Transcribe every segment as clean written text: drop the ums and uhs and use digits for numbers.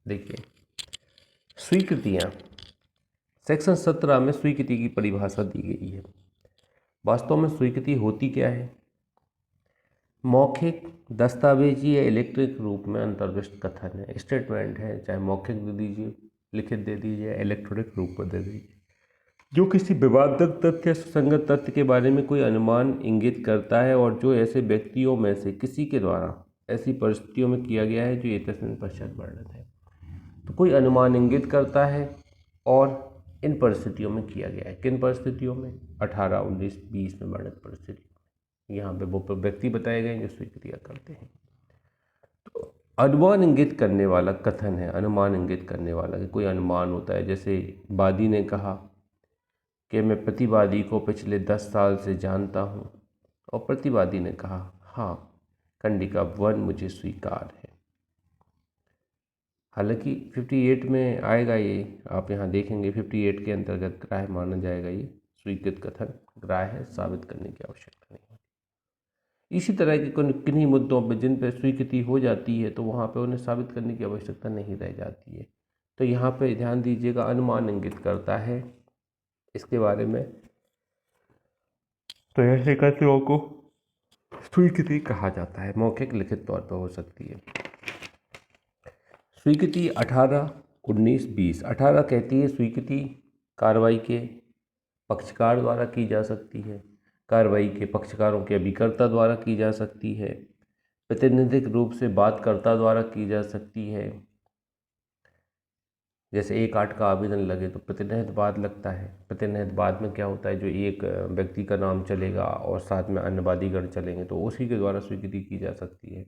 देखिए, स्वीकृतियाँ, सेक्शन 17 में स्वीकृति की परिभाषा दी गई है। वास्तव में स्वीकृति होती क्या है? मौखिक, दस्तावेजी या इलेक्ट्रिक रूप में अंतर्विष्ट कथन है, स्टेटमेंट है, चाहे मौखिक दे दीजिए, लिखित दे दीजिए या इलेक्ट्रॉनिक रूप में दे दीजिए, जो किसी विवादक तथ्य या सुसंगत तथ्य के बारे में कोई अनुमान इंगित करता है और जो ऐसे व्यक्तियों में से किसी के द्वारा ऐसी परिस्थितियों में किया गया है जो ये तस्वीर पश्चात वर्णित है। तो कोई अनुमान इंगित करता है और इन परिस्थितियों में किया गया है। किन परिस्थितियों में? 18, 19, 20 में वर्णित परिस्थितियों में। यहाँ पे वो व्यक्ति बताए गए जो स्वीकृतियाँ करते हैं। तो अनुमान इंगित करने वाला कथन है, अनुमान इंगित करने वाला कि कोई अनुमान होता है। जैसे वादी ने कहा कि मैं प्रतिवादी को पिछले 10 साल से जानता हूँ, और प्रतिवादी ने कहा हाँ, कंडिका 1 मुझे स्वीकार है। हालांकि 58 में आएगा ये, आप यहाँ देखेंगे 58 के अंतर्गत ग्राह्य माना जाएगा। ये स्वीकृत कथन ग्राह्य है, साबित करने की आवश्यकता नहीं होती। इसी तरह के किन्हीं मुद्दों पर जिन पर स्वीकृति हो जाती है तो वहाँ पे उन्हें साबित करने की आवश्यकता नहीं रह जाती है। तो यहाँ पे ध्यान दीजिएगा, अनुमान इंगित करता है इसके बारे में, तो ऐसे कथनों को स्वीकृति कहा जाता है। मौखिक, लिखित तौर पर हो सकती है। स्वीकृति 18, 19, 20। 18 कहती है स्वीकृति कार्रवाई के पक्षकार द्वारा की जा सकती है, कार्रवाई के पक्षकारों के अभिकर्ता द्वारा की जा सकती है, प्रतिनिधिक रूप से बातकर्ता द्वारा की जा सकती है। जैसे 1(8) का आवेदन लगे तो प्रतिनिधित्व वाद लगता है। प्रतिनिधित्व वाद में क्या होता है, जो एक व्यक्ति का नाम चलेगा और साथ में अन्य वादीगण चलेंगे तो उसी के द्वारा स्वीकृति की जा सकती है।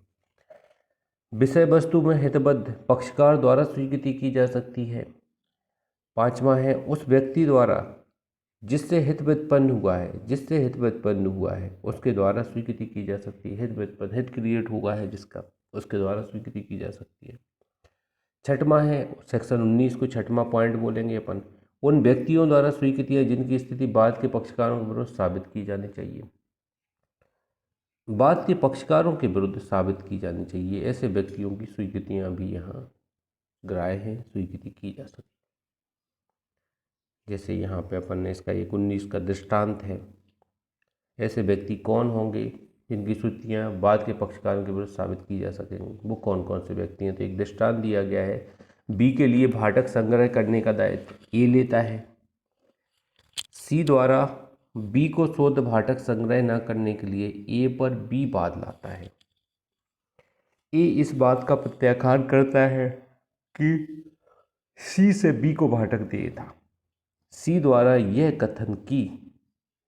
विषय वस्तु में हितबद्ध पक्षकार द्वारा स्वीकृति की जा सकती है। 5वां है उस व्यक्ति द्वारा जिससे हित व्युत्पन्न हुआ है उसके द्वारा स्वीकृति की जा सकती है। हित व्युत्पन्न, हित क्रिएट हुआ है जिसका, उसके द्वारा स्वीकृति की जा सकती है। 6वां है सेक्शन 19 को 6वां पॉइंट बोलेंगे अपन, उन व्यक्तियों द्वारा स्वीकृतियाँ जिनकी स्थिति बाद के पक्षकारों के विरुद्ध साबित की जानी चाहिए। बाद के पक्षकारों के विरुद्ध साबित की जानी चाहिए, ऐसे व्यक्तियों की स्वीकृतियाँ भी यहाँ ग्राह्य हैं, स्वीकृति की जा सकती। जैसे यहाँ पे अपन ने इसका 19 का दृष्टांत है। ऐसे व्यक्ति कौन होंगे जिनकी स्वीकृतियाँ बाद के पक्षकारों के विरुद्ध साबित की जा सकेंगी? वो कौन कौन से व्यक्ति हैं? तो एक दृष्टांत दिया गया है, बी के लिए भाटक संग्रह करने का दायित्व ए लेता है। सी द्वारा बी को शुद्ध भाटक संग्रह न करने के लिए ए पर बी वाद लाता है। ए इस बात का प्रत्याख्यान करता है कि सी से बी को भाटक दिए था। सी द्वारा यह कथन की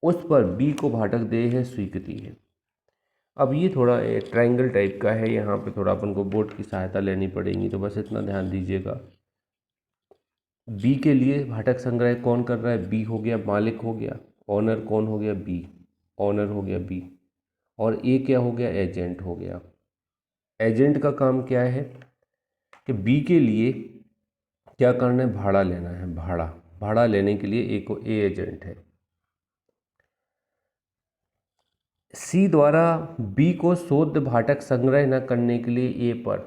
उस पर बी को भाटक दे है स्वीकृति है। अब ये थोड़ा ट्रायंगल टाइप का है, यहाँ पे थोड़ा अपन को बोर्ड की सहायता लेनी पड़ेगी, तो बस इतना ध्यान दीजिएगा। बी के लिए भाटक संग्रह कौन कर रहा है? बी हो गया, मालिक हो गया। ऑनर कौन हो गया? बी, ऑनर हो गया बी। और ए क्या हो गया? एजेंट हो गया। एजेंट का काम क्या है कि बी के लिए क्या करना है? भाड़ा लेना है। भाड़ा लेने के लिए ए को ए एजेंट है। सी द्वारा बी को शुद्ध भाटक संग्रह न करने के लिए ए पर,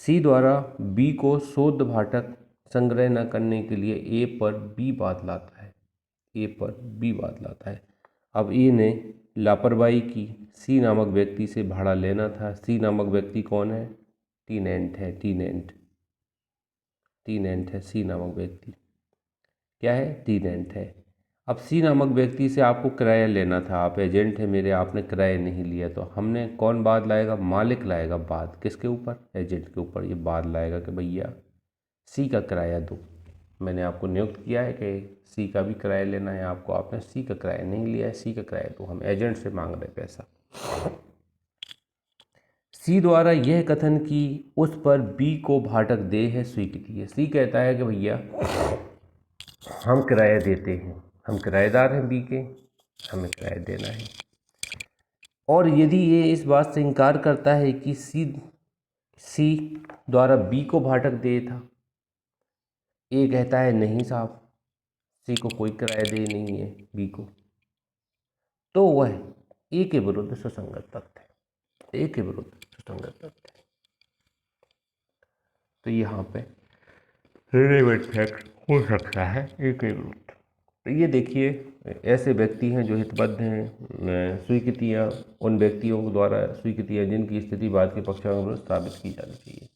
सी द्वारा बी को शुद्ध भाटक संग्रह न करने के लिए ए पर बी वाद लाता है। ए पर बी वाद लाता है। अब ए ने लापरवाही की, सी नामक व्यक्ति से भाड़ा लेना था। सी नामक व्यक्ति कौन है? टीनेंट है। टीनेंट है सी नामक व्यक्ति। क्या है? टीनेंट है। अब सी नामक व्यक्ति से आपको किराया लेना था, आप एजेंट है मेरे, आपने किराया नहीं लिया, तो हमने कौन बाद लाएगा? मालिक लाएगा बाद। किसके ऊपर? एजेंट के ऊपर। ये बाद लाएगा कि भैया सी का किराया दो, मैंने आपको नियुक्त किया है कि सी का भी किराया लेना है आपको, आपने सी का किराया नहीं लिया है, सी का किराया दो, हम एजेंट से मांग रहे पैसा। सी द्वारा यह कथन की उस पर बी को भाटक दे है स्वीकृति है। सी कहता है कि भैया हम किराया देते हैं, हम किराएदार हैं बी के, हमें किराया देना है। और यदि ये इस बात से इनकार करता है कि सी द्वारा बी को भाटक दे था, ए कहता है नहीं साहब, सी को कोई किराया दे नहीं है बी को, तो वह ए के विरुद्ध सुसंगत तथ्य है। ए के विरुद्ध सुसंगत तथ्य है। तो यहाँ पे रिलेवेंट फैक्ट हो सकता है एक विरुद्ध। तो ये देखिए, ऐसे व्यक्ति हैं जो हितबद्ध हैं, स्वीकृतियाँ उन व्यक्तियों द्वारा स्वीकृतियाँ जिनकी स्थिति बाद के पक्षों के विरुद्ध साबित की जानी चाहिए।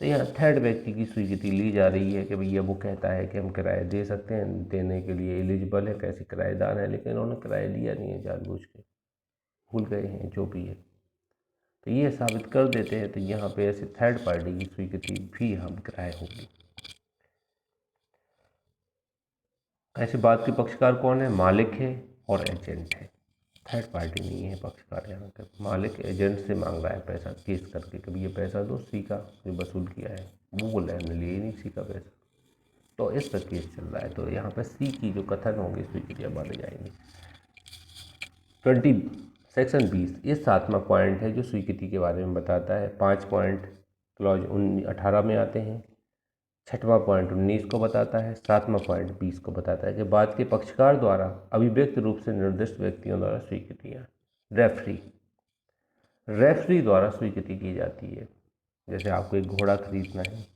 तो यहाँ थर्ड व्यक्ति की स्वीकृति ली जा रही है कि भैया वो कहता है कि हम किराया दे सकते हैं, देने के लिए एलिजिबल है, कैसे किराएदार है, लेकिन उन्होंने किराया लिया नहीं है, जानबूझ के भूल गए हैं, जो भी है, तो ये साबित कर देते हैं। तो यहाँ पे ऐसे थर्ड पार्टी की स्वीकृति भी हम किराए होगी। ऐसे बात के पक्षकार कौन है? मालिक है और एजेंट है, थर्ड पार्टी नहीं है पक्षकार। यहाँ पे मालिक एजेंट से मांग रहा है पैसा केस करके, कभी ये पैसा दो, सी का जो वसूल किया है वो बोल रहा है हमने लिए नहीं सी का पैसा, तो इस पर केस चल रहा है। तो यहाँ पे सी की जो कथन होंगे स्वीकृतियाँ माने जाएंगी। 20 सेक्शन 20 ये 7वां पॉइंट है जो स्वीकृति के बारे में बताता है। 5 पॉइंट क्लॉज 18 में आते हैं। 6वां पॉइंट 19 को बताता है। 7वां पॉइंट 20 को बताता है कि बाद के पक्षकार द्वारा अभिव्यक्त रूप से निर्दिष्ट व्यक्तियों द्वारा स्वीकृतियाँ रेफरी द्वारा स्वीकृति की जाती है। जैसे आपको एक घोड़ा खरीदना है,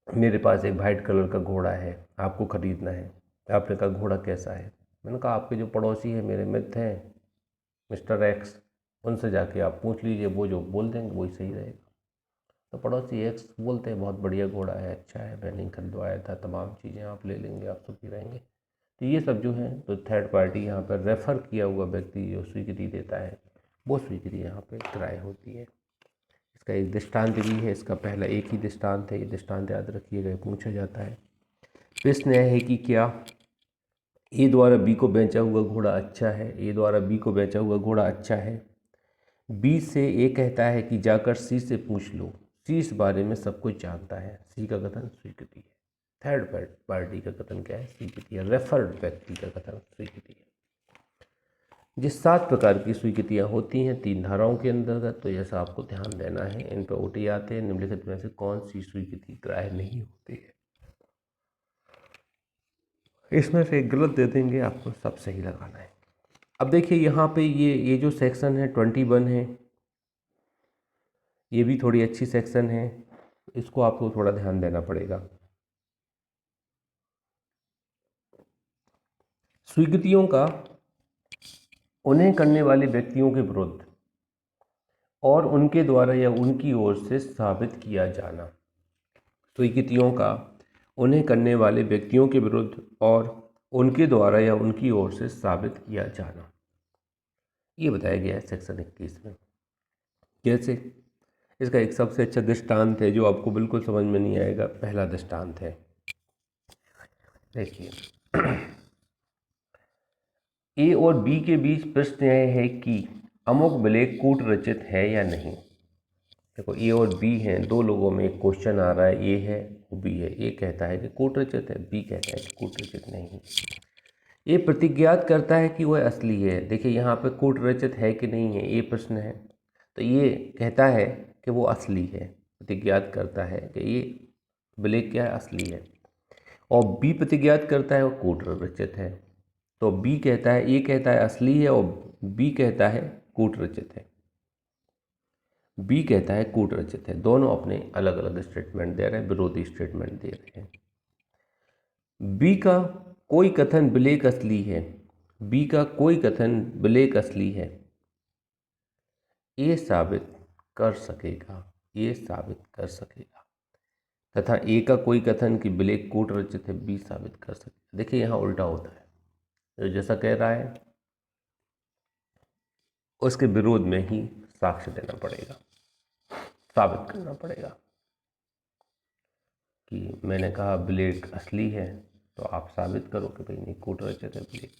मेरे पास एक वाइट कलर का घोड़ा है, आपको खरीदना है। आपने कहा घोड़ा कैसा है? मैंने कहा आपके जो पड़ोसी हैं, मेरे मित्र हैं मिस्टर एक्स, उनसे जाके आप पूछ लीजिए, वो जो बोल देंगे वही सही रहेगा। तो पड़ोसी एक्स बोलते हैं बहुत बढ़िया घोड़ा है, अच्छा है, मैंने खरीदवाया था, तमाम चीज़ें आप ले लेंगे, आप सुखी रहेंगे। तो ये सब जो है, तो थर्ड पार्टी यहाँ पर रेफ़र किया हुआ व्यक्ति जो स्वीकृति देता है, वो स्वीकृति यहाँ पर किराए होती है। इसका एक दृष्टांत भी है, इसका पहला एक ही दृष्टांत है, ये दृष्टांत याद रखिएगा, पूछा जाता है। प्रश्न यह है कि क्या ए द्वारा बी को बेचा हुआ घोड़ा अच्छा है? ए द्वारा बी को बेचा हुआ घोड़ा अच्छा है। बी से ए कहता है कि जाकर सी से पूछ लो, सी इस बारे में सब कुछ जानता है। सी का कथन स्वीकृति है। थर्ड पार्टी का कथन क्या है? स्वीकृति है। रेफर्ड व्यक्ति का कथन स्वीकृति है। जिस 7 प्रकार की स्वीकृतियाँ होती हैं 3 धाराओं के अंतर्गत, तो ऐसा आपको ध्यान देना है। इन पर ओटी आते हैं। निम्नलिखित में से कौन सी स्वीकृति ग्राह्य नहीं होती है? इसमें से एक गलत दे देंगे, आपको सब सही लगाना है। अब देखिए यहाँ पे ये जो सेक्शन है 21 है, ये भी थोड़ी अच्छी सेक्शन है, इसको आपको थोड़ा ध्यान देना पड़ेगा। स्वीकृतियों का उन्हें करने वाले व्यक्तियों के विरुद्ध और उनके द्वारा या उनकी ओर से साबित किया जाना। स्वीकृतियों का उन्हें करने वाले व्यक्तियों के विरुद्ध और उनके द्वारा या उनकी ओर से साबित किया जाना, ये बताया गया है सेक्शन 21 में। कैसे? इसका एक सबसे अच्छा दृष्टांत है जो आपको बिल्कुल समझ में नहीं आएगा। पहला दृष्टांत है, देखिए, ए और बी के बीच प्रश्न यह है कि अमुक ब्लेक कूट रचित है या नहीं। देखो, ए और बी हैं, दो लोगों में एक क्वेश्चन आ रहा है, ए है बी है। ए कहता है कि कूट रचित है, बी कहता है कि कूट रचित नहीं। ये प्रतिज्ञात करता है कि वह असली है। देखिए यहाँ पे कूट रचित है कि नहीं है, ये प्रश्न है। तो ये कहता है कि वो असली है, प्रतिज्ञात करता है कि ये ब्लेक क्या है, असली है। और बी प्रतिज्ञात करता है वो कूट रचित है। तो बी कहता है, ए कहता है असली है और बी कहता है कूट रचित है। बी कहता है कूट रचित है। दोनों अपने अलग अलग स्टेटमेंट दे रहे हैं, विरोधी स्टेटमेंट दे रहे हैं। बी का कोई कथन ब्लेक असली है, बी का कोई कथन ब्लेक असली है, ये साबित कर सकेगा, ये साबित कर सकेगा। तथा ए का कोई कथन कि ब्लेक कूट रचित है, बी साबित कर सकेगा। देखिए यहाँ उल्टा होता है, जो जैसा कह रहा है उसके विरोध में ही साक्ष्य देना पड़ेगा, साबित करना पड़ेगा कि मैंने कहा ब्लेक असली है, तो आप साबित करो कि भाई नहीं, कूट रचित है ब्लेक।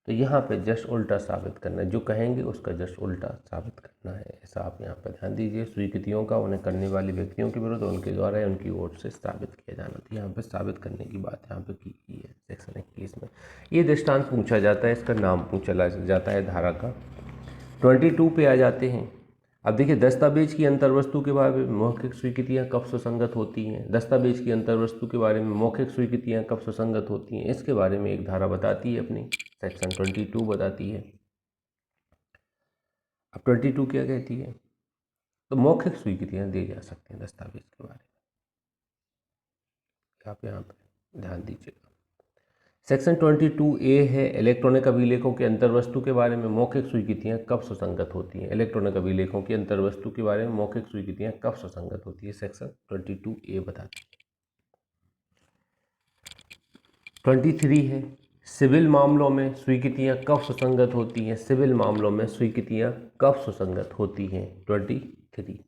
तो यहाँ पे जस्ट उल्टा साबित करना है, जो कहेंगे उसका जस्ट उल्टा साबित करना है। ऐसा आप यहाँ पर ध्यान दीजिए। स्वीकृतियों का उन्हें करने वाले व्यक्तियों के विरुद्ध उनके द्वारा या उनकी ओर से साबित किया जाना। तो यहाँ पे साबित करने की बात यहाँ पे की गई है सेक्शन 21 में। ये दृष्टांत पूछा जाता है, इसका नाम पूछा जाता है धारा का। 22 पे आ जाते हैं। अब देखिए, दस्तावेज की अंतर्वस्तु के बारे में मौखिक स्वीकृतियाँ कब सुसंगत होती हैं, दस्तावेज की अंतर्वस्तु के बारे में मौखिक स्वीकृतियाँ कब सुसंगत होती हैं, इसके बारे में एक धारा बताती है अपनी, सेक्शन 22 बताती है। अब 22 क्या कहती है? तो मौखिक स्वीकृतियाँ दी जा सकती हैं दस्तावेज के बारे में। आप यहाँ पे ध्यान दीजिएगा। सेक्शन 22A है इलेक्ट्रॉनिक अभिलेखों के अंतर्वस्तु के बारे में मौखिक स्वीकृतियाँ कब सुसंगत होती हैं। इलेक्ट्रॉनिक अभिलेखों की अंतर्वस्तु के बारे में मौखिक स्वीकृतियाँ कब सुसंगत होती है, सेक्शन 22A बताती है। 23 है सिविल मामलों में स्वीकृतियाँ कब सुसंगत होती हैं। सिविल मामलों में स्वीकृतियाँ कब सुसंगत होती हैं, 23।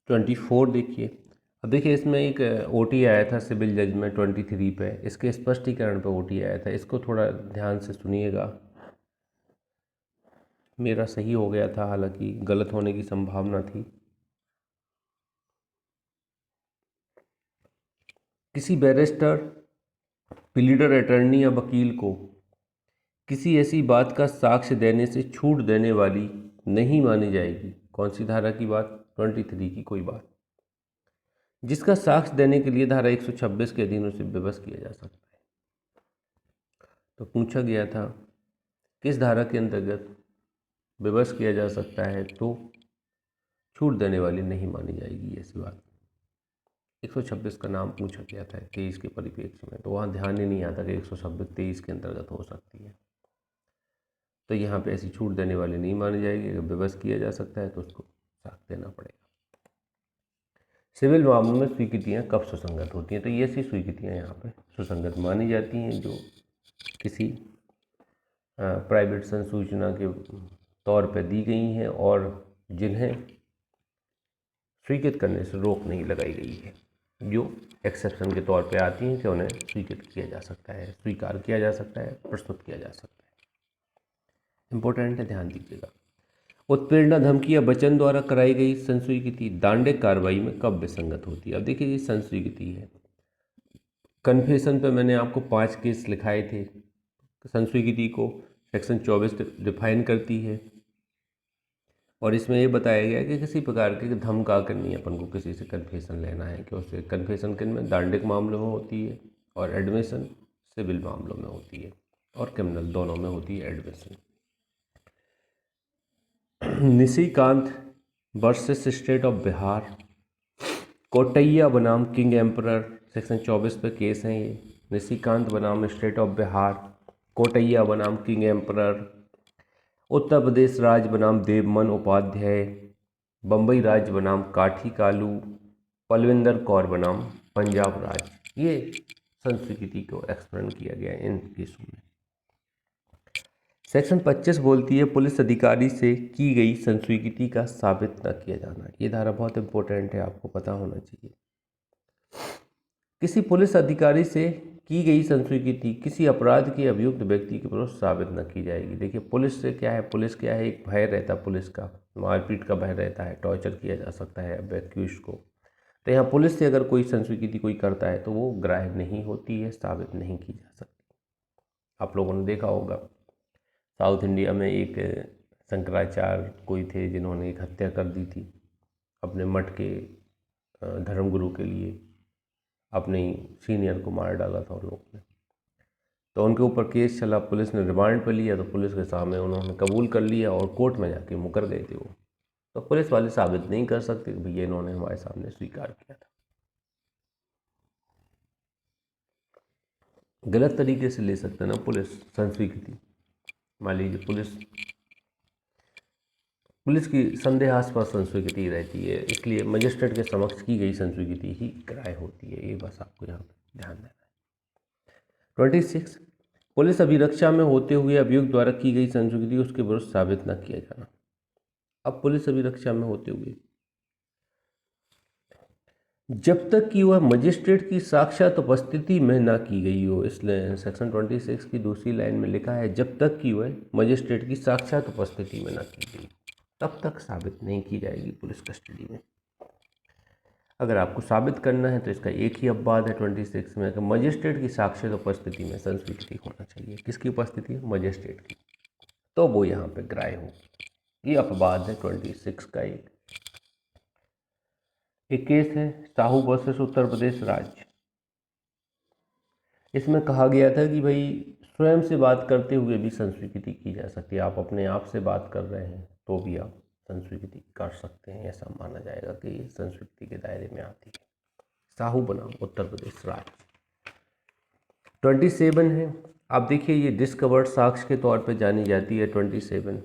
24 देखिए। अब देखिए इसमें एक OT आया था सिविल जज में 23 पे, इसके स्पष्टीकरण पे OT आया था, इसको थोड़ा ध्यान से सुनिएगा। मेरा सही हो गया था, हालांकि गलत होने की संभावना थी। किसी बैरिस्टर, प्लीडर, अटर्नी या वकील को किसी ऐसी बात का साक्ष्य देने से छूट देने वाली नहीं मानी जाएगी। कौन सी धारा की बात? 23 की कोई बात जिसका साक्ष्य देने के लिए धारा 126 के अधीन उसे विवश किया जा सकता है। तो पूछा गया था किस धारा के अंतर्गत विवश किया जा सकता है, तो छूट देने वाली नहीं मानी जाएगी ऐसी बात। 126 का नाम पूछा गया था 23 के परिप्रेक्ष्य में, तो वहाँ ध्यान ही नहीं आता कि 126 23 के अंतर्गत हो सकती है। तो यहाँ पे ऐसी छूट देने वाली नहीं मानी जाएगी। अगर विवश किया जा सकता है तो उसको साक्ष्य देना पड़ेगा। सिविल मामलों में स्वीकृतियाँ कब सुसंगत होती हैं, तो ये ऐसी स्वीकृतियाँ यहाँ पे सुसंगत मानी जाती हैं जो किसी प्राइवेट संसूचना के तौर पर दी गई हैं और जिन्हें स्वीकृत करने से रोक नहीं लगाई गई है, जो एक्सेप्शन के तौर पे आती हैं कि उन्हें स्वीकृत किया जा सकता है, स्वीकार किया जा सकता है, प्रस्तुत किया जा सकता है। इम्पोर्टेंट है, ध्यान दीजिएगा। उत्पीड़ना, धमकी या वचन द्वारा कराई गई संस्वीकृति दांडिक कार्रवाई में कब विसंगत होती है। अब देखिए ये संस्वीकृति है। कन्फेशन पे मैंने आपको 5 केस लिखाए थे। संस्वीकृति को सेक्शन 24 डिफाइन करती है और इसमें ये बताया गया है कि किसी प्रकार की धमका करनी है अपन को, किसी से कन्फेशन लेना है कि उससे कन्फेशन किन में, दांडिक मामलों में होती है और एडमिशन सिविल मामलों में होती है और क्रिमिनल दोनों में होती है admission. Nishikant versus state of Bihar, Kotaiah बनाम किंग एम्परर, सेक्शन 24 पे केस हैं ये। निशिकांत बनाम स्टेट ऑफ बिहार, कोटैया बनाम किंग एम्परर, उत्तर प्रदेश राज्य बनाम देवमन उपाध्याय, बम्बई राज्य बनाम काठी कालू, पलविंदर कौर बनाम पंजाब राज्य। ये संस्वीकृति को एक्सप्लेन किया गया है इन केसों में। सेक्शन 25 बोलती है पुलिस अधिकारी से की गई संस्वीकृति का साबित न किया जाना। ये धारा बहुत इंपॉर्टेंट है, आपको पता होना चाहिए। किसी पुलिस अधिकारी से की गई संस्वीकृति किसी अपराध के अभियुक्त व्यक्ति के विरुद्ध साबित न की जाएगी। देखिए पुलिस से क्या है, पुलिस क्या है, एक भय रहता है, पुलिस का मारपीट का भय रहता है, टॉर्चर किया जा सकता है एक्यूज्ड को। तो यहाँ पुलिस से अगर कोई संस्वीकृति कोई करता है तो वो ग्राह्य नहीं होती है, साबित नहीं की जा सकती। आप लोगों ने देखा होगा साउथ इंडिया में एक शंकराचार्य कोई थे जिन्होंने एक हत्या कर दी थी अपने मठ के धर्मगुरु के लिए, अपने सीनियर को मार डाला था उन लोगों ने। तो उनके ऊपर केस चला, पुलिस ने रिमांड पर लिया, तो पुलिस के सामने उन्होंने कबूल कर लिया और कोर्ट में जाके मुकर गए थे वो। तो पुलिस वाले साबित नहीं कर सकते कि भैया इन्होंने हमारे सामने स्वीकार किया था। गलत तरीके से ले सकते हैं ना पुलिस संस्वीकृति। मान लीजिए पुलिस की संदेहास्पद संस्वीकृति रहती है, इसलिए मजिस्ट्रेट के समक्ष की गई संस्वीकृति ही ग्राह्य होती है। ये बस आपको यहाँ पर ध्यान देना है। 26 पुलिस अभिरक्षा में होते हुए अभियुक्त द्वारा की गई संस्वीकृति उसके विरुद्ध साबित न किया जाना। अब पुलिस अभिरक्षा में होते हुए जब तक कि वह मजिस्ट्रेट की साक्षात उपस्थिति में ना की गई हो, इसलिए सेक्शन 26 की दूसरी लाइन में लिखा है जब तक कि वह मजिस्ट्रेट की साक्षात उपस्थिति में ना की गई तब तक साबित नहीं की जाएगी पुलिस कस्टडी में। अगर आपको साबित करना है तो इसका एक ही अपवाद है 26 में कि मजिस्ट्रेट की साक्षात उपस्थिति में संस्वीकृति होना चाहिए। किसकी उपस्थिति है? मजिस्ट्रेट की, तो वो यहाँ पे ग्राह्य हो। ये अपवाद है 26 का। एक केस है साहू वर्सेस उत्तर प्रदेश राज्य। इसमें कहा गया था कि भाई स्वयं से बात करते हुए भी संस्वीकृति की जा सकती है। आप अपने आप से बात कर रहे हैं तो भी आप संस्वीकृति कर सकते हैं, ऐसा माना जाएगा कि ये संस्कृति के दायरे में आती है। साहू बनाम उत्तर प्रदेश राज्य 27 है। आप देखिए ये डिस्कवर्ड साक्ष्य के तौर पे जानी जाती है 27।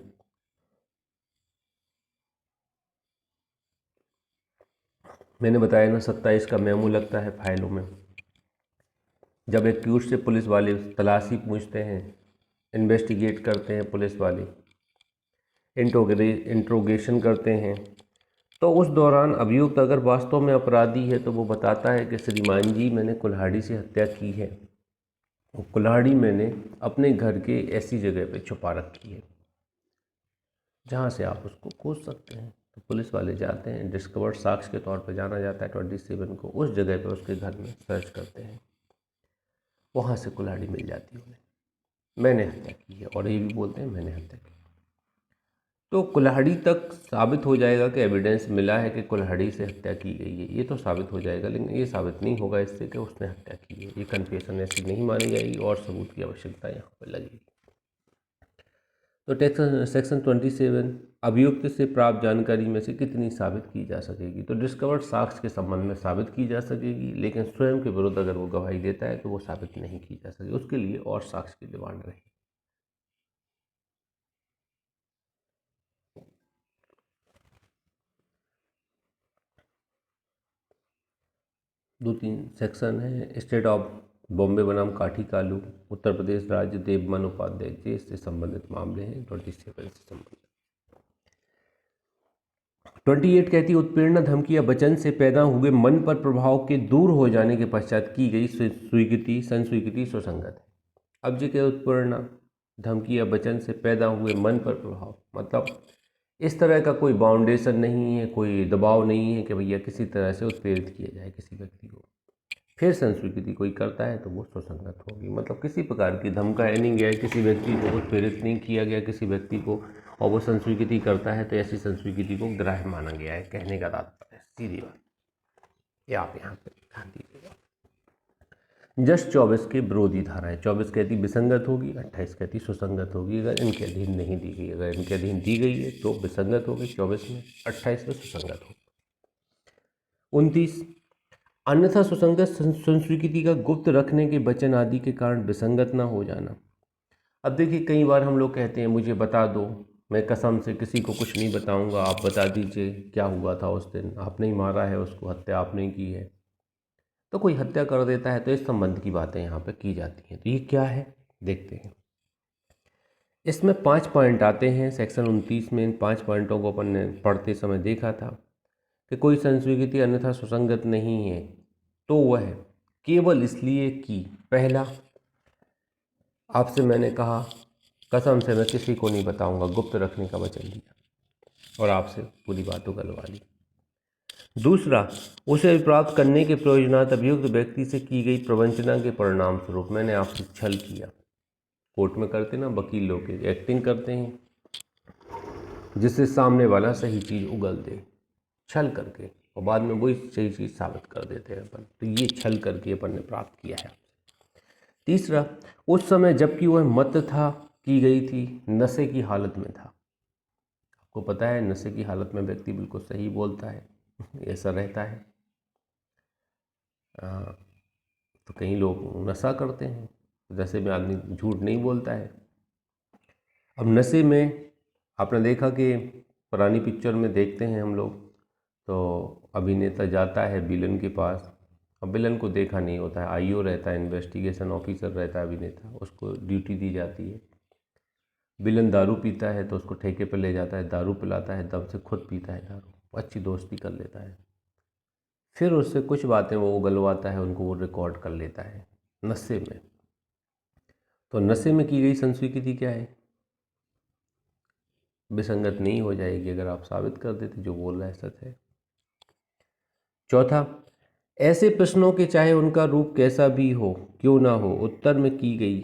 मैंने बताया ना 27 का मेमो लगता है फाइलों में। जब एक्यूज से पुलिस वाले तलाशी पूछते हैं, इन्वेस्टिगेट करते हैं पुलिस वाले, इंट्रोगेशन करते हैं, तो उस दौरान अभियुक्त अगर वास्तव में अपराधी है तो वो बताता है कि श्रीमान जी मैंने कुल्हाड़ी से हत्या की है, वो कुल्हाड़ी मैंने अपने घर के ऐसी जगह पे छुपा रखी है जहाँ से आप उसको खोज सकते हैं। तो पुलिस वाले जाते हैं, डिस्कवर्ड साक्ष्य के तौर पर जाना जाता है 27 को, उस जगह पे उसके घर में सर्च करते हैं, वहाँ से कुल्हाड़ी मिल जाती है उन्हें, मैंने हत्या की है, और ये भी बोलते हैं मैंने हत्या की। तो कुल्हाड़ी तक साबित हो जाएगा कि एविडेंस मिला है कि कुल्हाड़ी से हत्या की गई है, ये तो साबित हो जाएगा, लेकिन ये साबित नहीं होगा इससे कि उसने हत्या की है। ये कन्फेशन ऐसी नहीं मानी जाएगी और सबूत की आवश्यकता यहाँ पर लगेगी। तो सेक्शन 27 अभियुक्त से प्राप्त जानकारी में से कितनी साबित की जा सकेगी। तो डिस्कवर्ड साक्ष्य के संबंध में साबित की जा सकेगी, लेकिन स्वयं के विरुद्ध अगर वो गवाही देता है तो वो साबित नहीं की जा सकेगी, उसके लिए और साक्ष्य की डिमांड रहेगी। दो तीन सेक्शन है। स्टेट ऑफ बॉम्बे बनाम काठी कालू, उत्तर प्रदेश राज्य देवमन उपाध्याय जी से संबंधित मामले हैं 27 से संबंधित। 28 कहती है उत्पीड़ना धमकी या वचन से पैदा हुए मन पर प्रभाव के दूर हो जाने के पश्चात की गई स्वीकृति संस्वीकृति सुसंगत है। अब जी क्या उत्पीड़ना धमकी या वचन से पैदा हुए मन पर प्रभाव, मतलब इस तरह का कोई बाउंडेशन नहीं है, कोई दबाव नहीं है कि भैया किसी तरह से उत्प्रेरित किया जाए किसी व्यक्ति को, फिर संस्वीकृति कोई करता है तो वो सुसंगत होगी। मतलब किसी प्रकार की धमकाया नहीं गया है, किसी व्यक्ति को उत्प्रेरित नहीं किया गया किसी व्यक्ति को, और वो संस्वीकृति करता है तो ऐसी संस्वीकृति को ग्राह्य माना गया है, कहने का तात्पर्य सीधी बात। ये आप यहाँ पे ध्यान दीजिएगा। जस्ट 24 के विरोधी धारा है। 24 कहती विसंगत होगी, 28 कहती सुसंगत होगी अगर इनके अधीन नहीं दी गई। अगर इनके अधीन दी गई है तो विसंगत होगी 24 में, 28 में सुसंगत होगी। 29 अन्यथा सुसंगत संस्वीकृति का गुप्त रखने के वचन आदि के कारण विसंगत न हो जाना। अब देखिए कई बार हम लोग कहते हैं मुझे बता दो, मैं कसम से किसी को कुछ नहीं बताऊंगा, आप बता दीजिए क्या हुआ था उस दिन, आपने ही मारा है उसको, हत्या आपने की है। तो कोई हत्या कर देता है तो इस संबंध की बातें यहाँ पे की जाती हैं। तो ये क्या है देखते हैं। इसमें 5 पॉइंट आते हैं सेक्शन 29 में। इन 5 पॉइंटों को अपन ने पढ़ते समय देखा था कि कोई संस्वीकृति अन्यथा सुसंगत नहीं है तो वह केवल इसलिए कि पहला, आपसे मैंने कहा कसम से मैं किसी को नहीं बताऊंगा, गुप्त रखने का वचन दिया और आपसे पूरी बात उगलवा ली। दूसरा, उसे प्राप्त करने के प्रयोजनार्थ अभियुक्त व्यक्ति से की गई प्रवंचना के परिणाम स्वरूप मैंने आपसे छल किया। कोर्ट में करते ना वकील लोग एक्टिंग करते हैं जिससे सामने वाला सही चीज़ उगल दे, छल करके, और बाद में वही सही चीज़ साबित कर देते हैं अपन। तो ये छल करके अपन ने प्राप्त किया है। तीसरा, उस समय जबकि वह मत था की गई थी, नशे की हालत में था। आपको पता है नशे की हालत में व्यक्ति बिल्कुल सही बोलता है, ऐसा रहता है। तो कई लोग नशा करते हैं, नशे में आदमी झूठ नहीं बोलता है। अब नशे में आपने देखा कि पुरानी पिक्चर में देखते हैं हम लोग, तो अभिनेता जाता है विलन के पास। अब विलन को देखा नहीं होता है, आईओ रहता है, इन्वेस्टिगेशन ऑफिसर रहता है अभिनेता, उसको ड्यूटी दी जाती है। विलन दारू पीता है तो उसको ठेके पर ले जाता है, दारू पिलाता है, दम से खुद पीता है दारू, अच्छी दोस्ती कर लेता है, फिर उससे कुछ बातें वो उगलवाता है, उनको वो रिकॉर्ड कर लेता है नशे में। तो नशे में की गई संस्वीकृति क्या है, विसंगत नहीं हो जाएगी अगर आप साबित कर देते जो बोल रहा है सच है। चौथा, ऐसे प्रश्नों के चाहे उनका रूप कैसा भी हो क्यों ना हो उत्तर में की गई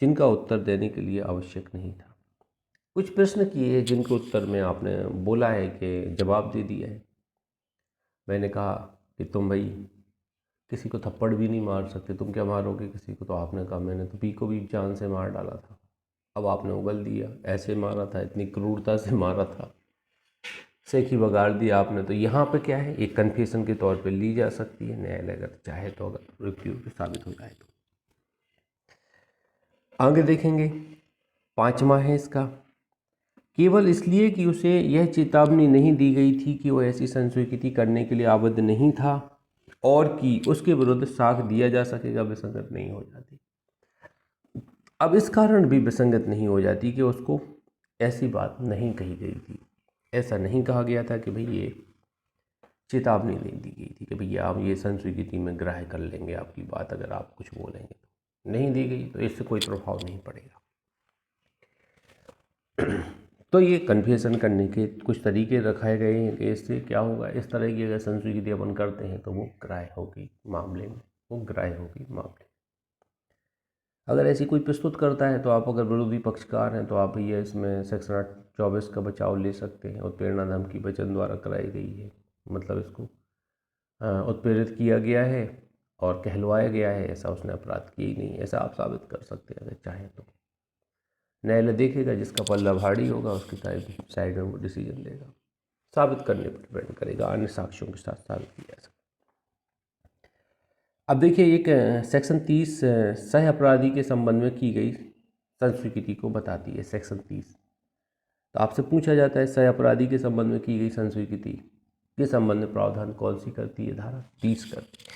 जिनका उत्तर देने के लिए आवश्यक नहीं था। कुछ प्रश्न किए हैं जिनके उत्तर में आपने बोला है कि जवाब दे दिया है। मैंने कहा कि तुम भाई किसी को थप्पड़ भी नहीं मार सकते, तुम क्या मारोगे किसी को? तो आपने कहा मैंने तो बी को भी जान से मार डाला था। अब आपने उगल दिया, ऐसे मारा था, इतनी क्रूरता से मारा था, सेक ही बगाड़ दिया आपने। तो यहाँ पे क्या है, एक कन्फेशन के तौर पे ली जा सकती है, न्यायालय अगर चाहे तो, अगर रिफ्यूज साबित हो जाए तो। आगे देखेंगे, 5वां है इसका, केवल इसलिए कि उसे यह चेतावनी नहीं दी गई थी कि वह ऐसी संस्वीकृति करने के लिए आबद्ध नहीं था और कि उसके विरुद्ध साक्ष्य दिया जा सकेगा, विसंगत नहीं हो जाती। अब इस कारण भी विसंगत नहीं हो जाती कि उसको ऐसी बात नहीं कही गई थी, ऐसा नहीं कहा गया था कि भाई ये चेतावनी नहीं दी गई थी कि भैया आप ये संस्वीकृति में ग्राह्य कर लेंगे आपकी बात, अगर आप कुछ बोलेंगे तो नहीं दी गई, तो इससे कोई प्रभाव नहीं पड़ेगा। तो ये कन्फेशन करने के कुछ तरीके रखाए गए हैं कि इससे क्या होगा, इस तरह की अगर संस्वीकृति अपन करते हैं तो वो ग्राह्य होगी मामले में, वो ग्राह्य होगी मामले में। अगर ऐसी कोई प्रस्तुत करता है तो आप अगर विरोधी पक्षकार हैं तो आप ये इसमें सेक्शन 24 का बचाव ले सकते हैं। उत्प्रेरणा धमकी वचन द्वारा कराई गई है, मतलब इसको उत्प्रेरित किया गया है और कहलवाया गया है, ऐसा उसने अपराध किया ही नहीं, ऐसा आप साबित कर सकते हैं अगर चाहें तो। न्यायालय देखेगा, जिसका पल्ला भारी होगा उसकी साइड में वो डिसीजन लेगा, साबित करने पर डिपेंड करेगा, अन्य साक्ष्यों के साथ साबित किया जा सकता। अब देखिए, एक सेक्शन 30 सह अपराधी के संबंध में की गई संस्वीकृति को बताती है, सेक्शन 30। तो आपसे पूछा जाता है सह अपराधी के संबंध में की गई संस्वीकृति के संबंध में प्रावधान कौन सी करती है? धारा 30 करती है।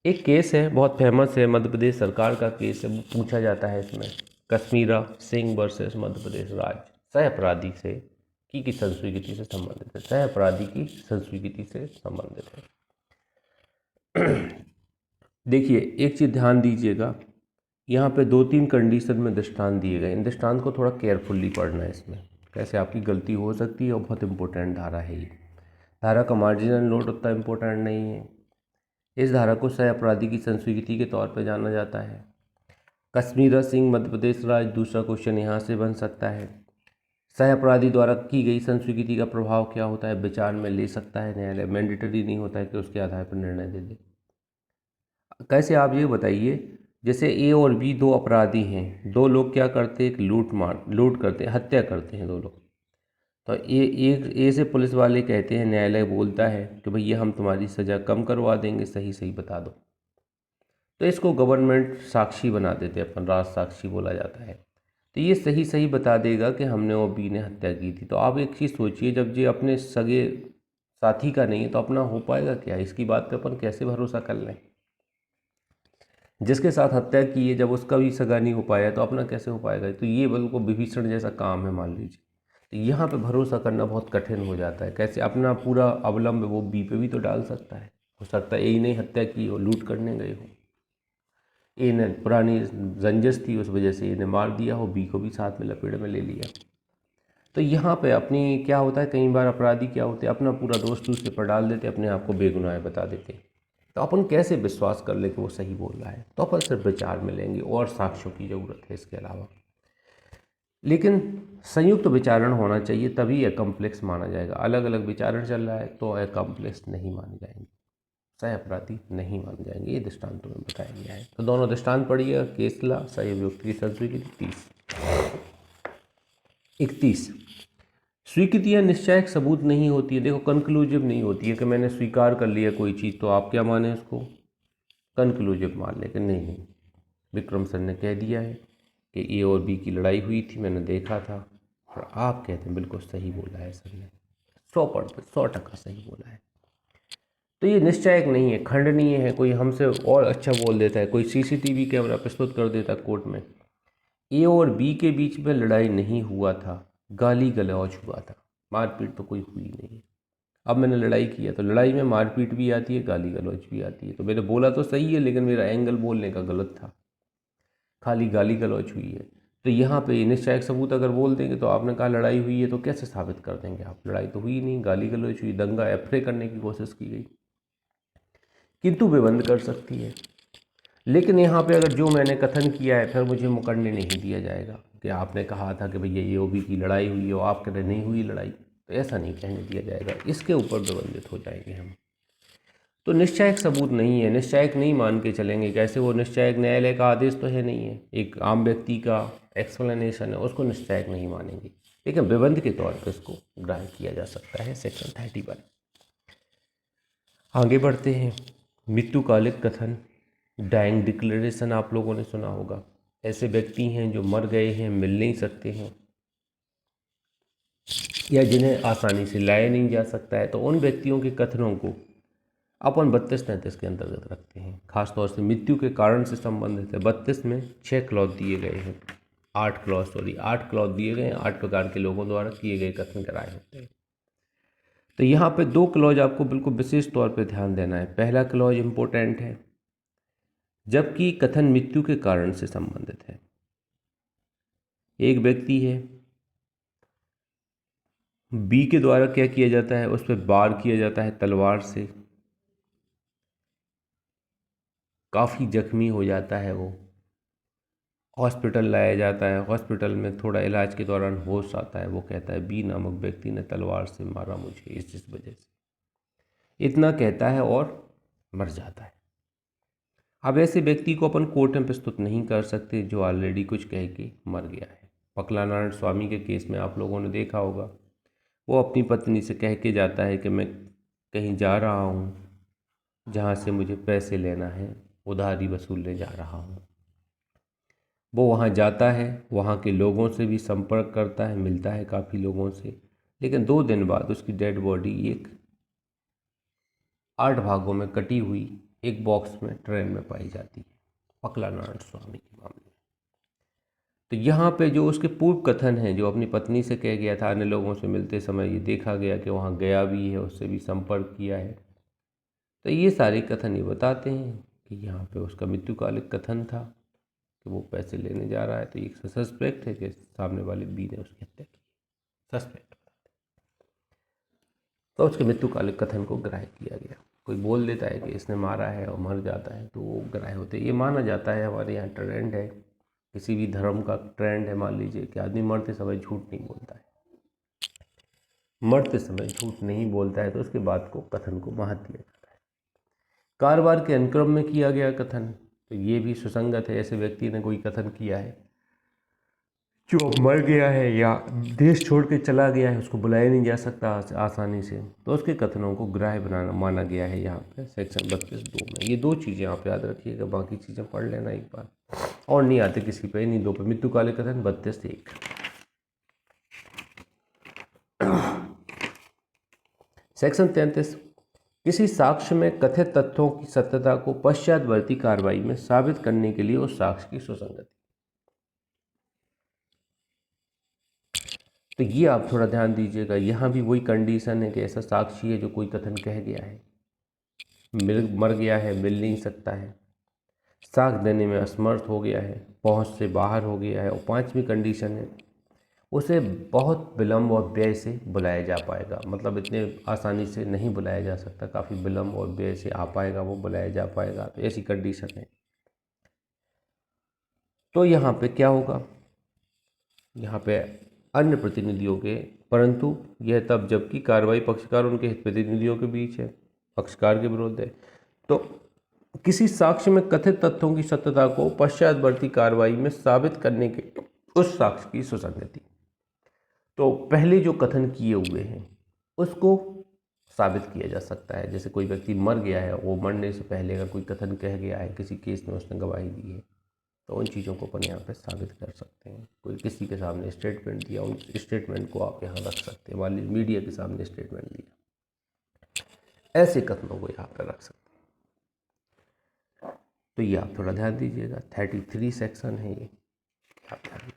एक केस है, बहुत फेमस है, मध्य प्रदेश सरकार का केस है, वो पूछा जाता है इसमें, कश्मीरा सिंह वर्सेस मध्य प्रदेश राज्य, सह अपराधी से की संस्वीकृति से संबंधित है, सह अपराधी की संस्वीकृति से संबंधित है। देखिए, एक चीज़ ध्यान दीजिएगा, यहाँ पे 2-3 कंडीशन में दृष्टांत दिए गए, इन दृष्टांत को थोड़ा केयरफुली पढ़ना है, इसमें कैसे आपकी गलती हो सकती है, और बहुत इंपॉर्टेंट धारा है ये। धारा का मार्जिनल नोट उतना इम्पोर्टेंट नहीं है। इस धारा को सह अपराधी की संस्वीकृति के तौर पर जाना जाता है। कश्मीरा सिंह मध्य प्रदेश राज्य, दूसरा क्वेश्चन यहाँ से बन सकता है, सह अपराधी द्वारा की गई संस्वीकृति का प्रभाव क्या होता है, विचार में ले सकता है न्यायालय, मैंडेटरी नहीं होता है कि उसके आधार पर निर्णय दे दे। कैसे, आप ये बताइए, जैसे ए और बी दो अपराधी हैं, दो लोग क्या करते हैं, एक लूट करते हैं, हत्या करते हैं दो लोग। तो ए से पुलिस वाले कहते हैं, न्यायालय बोलता है कि भैया हम तुम्हारी सज़ा कम करवा देंगे, सही सही बता दो। तो इसको गवर्नमेंट साक्षी बना देते हैं, अपन राज साक्षी बोला जाता है। तो ये सही सही बता देगा कि हमने और बी ने हत्या की थी। तो आप एक चीज़ सोचिए, जब ये अपने सगे साथी का नहीं है तो अपना हो पाएगा क्या? इसकी बात पे अपन कैसे भरोसा कर लें? जिसके साथ हत्या की है, जब उसका भी सगा नहीं हो पाया तो अपना कैसे हो पाएगा? तो ये बिल्कुल विभीषण जैसा काम है, मान लीजिए। तो यहाँ पे भरोसा करना बहुत कठिन हो जाता है। कैसे अपना पूरा अवलंब वो बी पे भी तो डाल सकता है, हो सकता है ए ने हत्या की हो, लूट करने गए हो, ए ने पुरानी रंजिश थी उस वजह से ए ने मार दिया हो, बी को भी साथ में लपेट में ले लिया। तो यहाँ पे अपनी क्या होता है, कई बार अपराधी क्या होते हैं, अपना पूरा दोष दूसरे पर डाल देते, अपने आप को बेगुनाह बता देते। तो अपन कैसे विश्वास कर ले कि वो सही बोल रहा है? तो अपन सिर्फ विचार में लेंगे और साक्ष्यों की ज़रूरत है इसके अलावा। लेकिन संयुक्त विचारण होना चाहिए, तभी कॉम्प्लेक्स माना जाएगा। अलग अलग विचारण चल रहा है तो कॉम्प्लेक्स नहीं माने जाएंगे, सह अपराधी नहीं माने जाएंगे। ये दृष्टांतों में बताया गया है। तो दोनों दृष्टांत पढ़िएगा, केसला सही अभियुक्त की संस्वीकृति 30। 31 स्वीकृतियाँ निश्चायक सबूत नहीं होती है। देखो, कंक्लूसिव नहीं होती है कि मैंने स्वीकार कर लिया कोई चीज़ तो आप क्या माने उसको, कंक्लूसिव मान लें कि नहीं, विक्रम सर ने कह दिया है कि ए और बी की लड़ाई हुई थी, मैंने देखा था, और आप कहते हैं बिल्कुल सही बोला है सर ने, 100% सही बोला है। तो ये निश्चायक नहीं है, खंडनीय है। कोई हमसे और अच्छा बोल देता है, कोई सीसीटीवी कैमरा प्रस्तुत कर देता कोर्ट में, ए और बी के बीच में लड़ाई नहीं हुआ था, गाली गलौज हुआ था, मारपीट तो कोई हुई नहीं है। अब मैंने लड़ाई किया तो लड़ाई में मारपीट भी आती है, गाली गलौज भी आती है। तो मैंने बोला तो सही है, लेकिन मेरा एंगल बोलने का गलत था, खाली गाली गलौज हुई है। तो यहाँ पे निश्चायक सबूत अगर बोल देंगे तो आपने कहा लड़ाई हुई है, तो कैसे साबित कर देंगे आप? लड़ाई तो हुई नहीं, गाली गलौज हुई, दंगा एफरे करने की कोशिश की गई, किंतु वे बंद कर सकती है। लेकिन यहाँ पे अगर जो मैंने कथन किया है, फिर मुझे मुकरने नहीं दिया जाएगा कि आपने कहा था कि भैया ये ओबी की लड़ाई हुई है और आप कह रहे नहीं हुई लड़ाई, तो ऐसा नहीं कहने दिया जाएगा। इसके ऊपर प्रतिबंधित हो जाएंगे हम। तो निश्चायक सबूत नहीं है, निश्चायक नहीं मान के चलेंगे। कैसे वो निश्चायक न्यायालय का आदेश तो है नहीं है, एक आम व्यक्ति का एक्सप्लेनेशन है, उसको निश्चायक नहीं मानेंगे, लेकिन विबंध के तौर पर इसको ग्रहण किया जा सकता है। सेक्शन 31। आगे बढ़ते हैं। मृत्युकालिक कथन, डाइंग डिक्लेरेशन आप लोगों ने सुना होगा। ऐसे व्यक्ति हैं जो मर गए हैं, मिल नहीं सकते हैं या जिन्हें आसानी से लाया नहीं जा सकता है, तो उन व्यक्तियों के कथनों को अपन 32-33 के अंतर्गत रखते हैं। खासतौर से मृत्यु के कारण से संबंधित है। 32 में 6 क्लॉज दिए गए हैं, 8 क्लॉज दिए गए हैं। 8 प्रकार के लोगों द्वारा किए गए कथन कराए होते हैं। तो यहाँ पे 2 क्लॉज आपको बिल्कुल विशेष तौर पे ध्यान देना है। पहला क्लॉज इम्पोर्टेंट है, जबकि कथन मृत्यु के कारण से संबंधित है। एक व्यक्ति है, बी के द्वारा क्या किया जाता है, उस पर वार किया जाता है तलवार से, काफ़ी जख्मी हो जाता है, वो हॉस्पिटल लाया जाता है। हॉस्पिटल में थोड़ा इलाज के दौरान होश आता है। वो कहता है बी नामक व्यक्ति ने तलवार से मारा मुझे इस वजह से, इतना कहता है और मर जाता है। अब ऐसे व्यक्ति को अपन कोर्ट में प्रस्तुत नहीं कर सकते जो ऑलरेडी कुछ कह के मर गया है। पकलानारायण स्वामी के केस में आप लोगों ने देखा होगा, वो अपनी पत्नी से कह के जाता है कि मैं कहीं जा रहा हूँ जहाँ से मुझे पैसे लेना है, उधारी वसूलने जा रहा हूँ। वो वहाँ जाता है, वहाँ के लोगों से भी संपर्क करता है, मिलता है काफ़ी लोगों से, लेकिन 2 दिन बाद उसकी डेड बॉडी एक 8 भागों में कटी हुई एक बॉक्स में ट्रेन में पाई जाती है, पकलानारायण स्वामी के मामले में। तो यहाँ पे जो उसके पूर्व कथन हैं, जो अपनी पत्नी से कह गया था, अन्य लोगों से मिलते समय ये देखा गया कि वहाँ गया भी है, उससे भी संपर्क किया है, तो ये सारे कथन ये बताते हैं कि यहाँ पे उसका मृत्युकालिक कथन था कि वो पैसे लेने जा रहा है। तो एक सस्पेक्ट है कि सामने वाले बी ने उसकी हत्या की, सस्पेक्ट। तो उसके मृत्युकालिक कथन को ग्राह्य किया गया। कोई बोल देता है कि इसने मारा है और मर जाता है तो वो ग्राह्य होते। ये माना जाता है, हमारे यहाँ ट्रेंड है, किसी भी धर्म का ट्रेंड है, मान लीजिए कि आदमी मरते समय झूठ नहीं बोलता है, मरते समय झूठ नहीं बोलता है, तो उसके बाद को कथन को महत्व दिया जाता है। कारोबार के अनुक्रम में किया गया कथन, तो ये भी सुसंगत है। ऐसे व्यक्ति ने कोई कथन किया है जो अब मर गया है या देश छोड़ के चला गया है, उसको बुलाया नहीं जा सकता आसानी से, तो उसके कथनों को ग्राह्य बनाना माना गया है यहाँ पे सेक्शन 32(2) में। ये 2 चीज़ें आप याद रखिएगा, बाकी चीज़ें पढ़ लेना एक बार, और नहीं आते किसी पे, नहीं 2 पे। मृत्युकालिक कथन 32(1). सेक्शन 33, किसी साक्ष्य में कथित तथ्यों की सत्यता को पश्चातवर्ती कार्रवाई में साबित करने के लिए उस साक्ष्य की सुसंगति। तो ये आप थोड़ा ध्यान दीजिएगा, यहाँ भी वही कंडीशन है कि ऐसा साक्षी है जो कोई कथन कह गया है, मर गया है, मिल नहीं सकता है, साक्ष्य देने में असमर्थ हो गया है, पहुँच से बाहर हो गया है, और 5वीं कंडीशन है उसे बहुत विलम्ब और व्यय से बुलाया जा पाएगा। मतलब इतने आसानी से नहीं बुलाया जा सकता, काफ़ी विलम्ब और व्यय से आ पाएगा, वो बुलाया जा पाएगा, तो ऐसी कंडीशन है। तो यहाँ पे क्या होगा, यहाँ पे अन्य प्रतिनिधियों के, परंतु यह तब जबकि कार्रवाई पक्षकार उनके हित प्रतिनिधियों के बीच है, पक्षकार के विरुद्ध है। तो किसी साक्ष्य में कथित तथ्यों की सत्यता को पश्चातवर्ती कार्रवाई में साबित करने के उस साक्ष्य की सुसंगति। तो पहले जो कथन किए हुए हैं उसको साबित किया जा सकता है। जैसे कोई व्यक्ति मर गया है, वो मरने से पहले का कोई कथन कह गया है, किसी केस में उसने गवाही दी है, तो उन चीज़ों को अपन यहाँ पे साबित कर सकते हैं। कोई किसी के सामने स्टेटमेंट दिया, उन स्टेटमेंट को आप यहाँ रख सकते हैं। मान लीजिए मीडिया के सामने स्टेटमेंट दिया, ऐसे कथनों को यहाँ पर रख सकते हैं। तो ये आप थोड़ा ध्यान दीजिएगा। 33 सेक्शन है ये, आप ध्यान।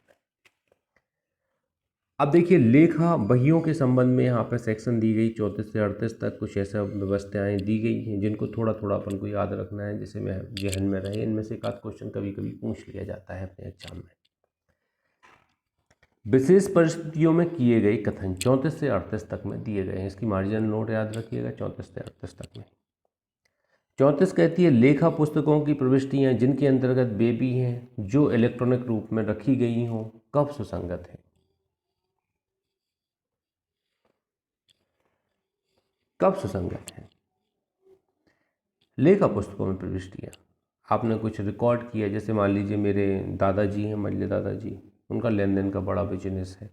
अब देखिए, लेखा बहियों के संबंध में यहाँ पर सेक्शन दी गई 34 से 38 तक कुछ ऐसा व्यवस्थाएं दी गई हैं जिनको थोड़ा थोड़ा अपन को याद रखना है, जिसे मैं जहन में रहे। इनमें से एक आध क्वेश्चन कभी कभी पूछ लिया जाता है अपने एग्जाम में। विशेष परिस्थितियों में किए गए कथन 34 से 38 तक में दिए गए हैं। इसकी मार्जिनल नोट याद रखिएगा, 34 से 38 तक में। 34 कहती है, लेखा पुस्तकों की प्रविष्टियाँ जिनके अंतर्गत बेबी हैं जो इलेक्ट्रॉनिक रूप में रखी गई हों कब सुसंगत है, कब सुसंगत है। लेखा पुस्तकों में प्रविष्टियाँ, आपने कुछ रिकॉर्ड किया, जैसे मान लीजिए मेरे दादाजी हैं, मल्ले दादाजी, उनका लेन देन का बड़ा बिजनेस है,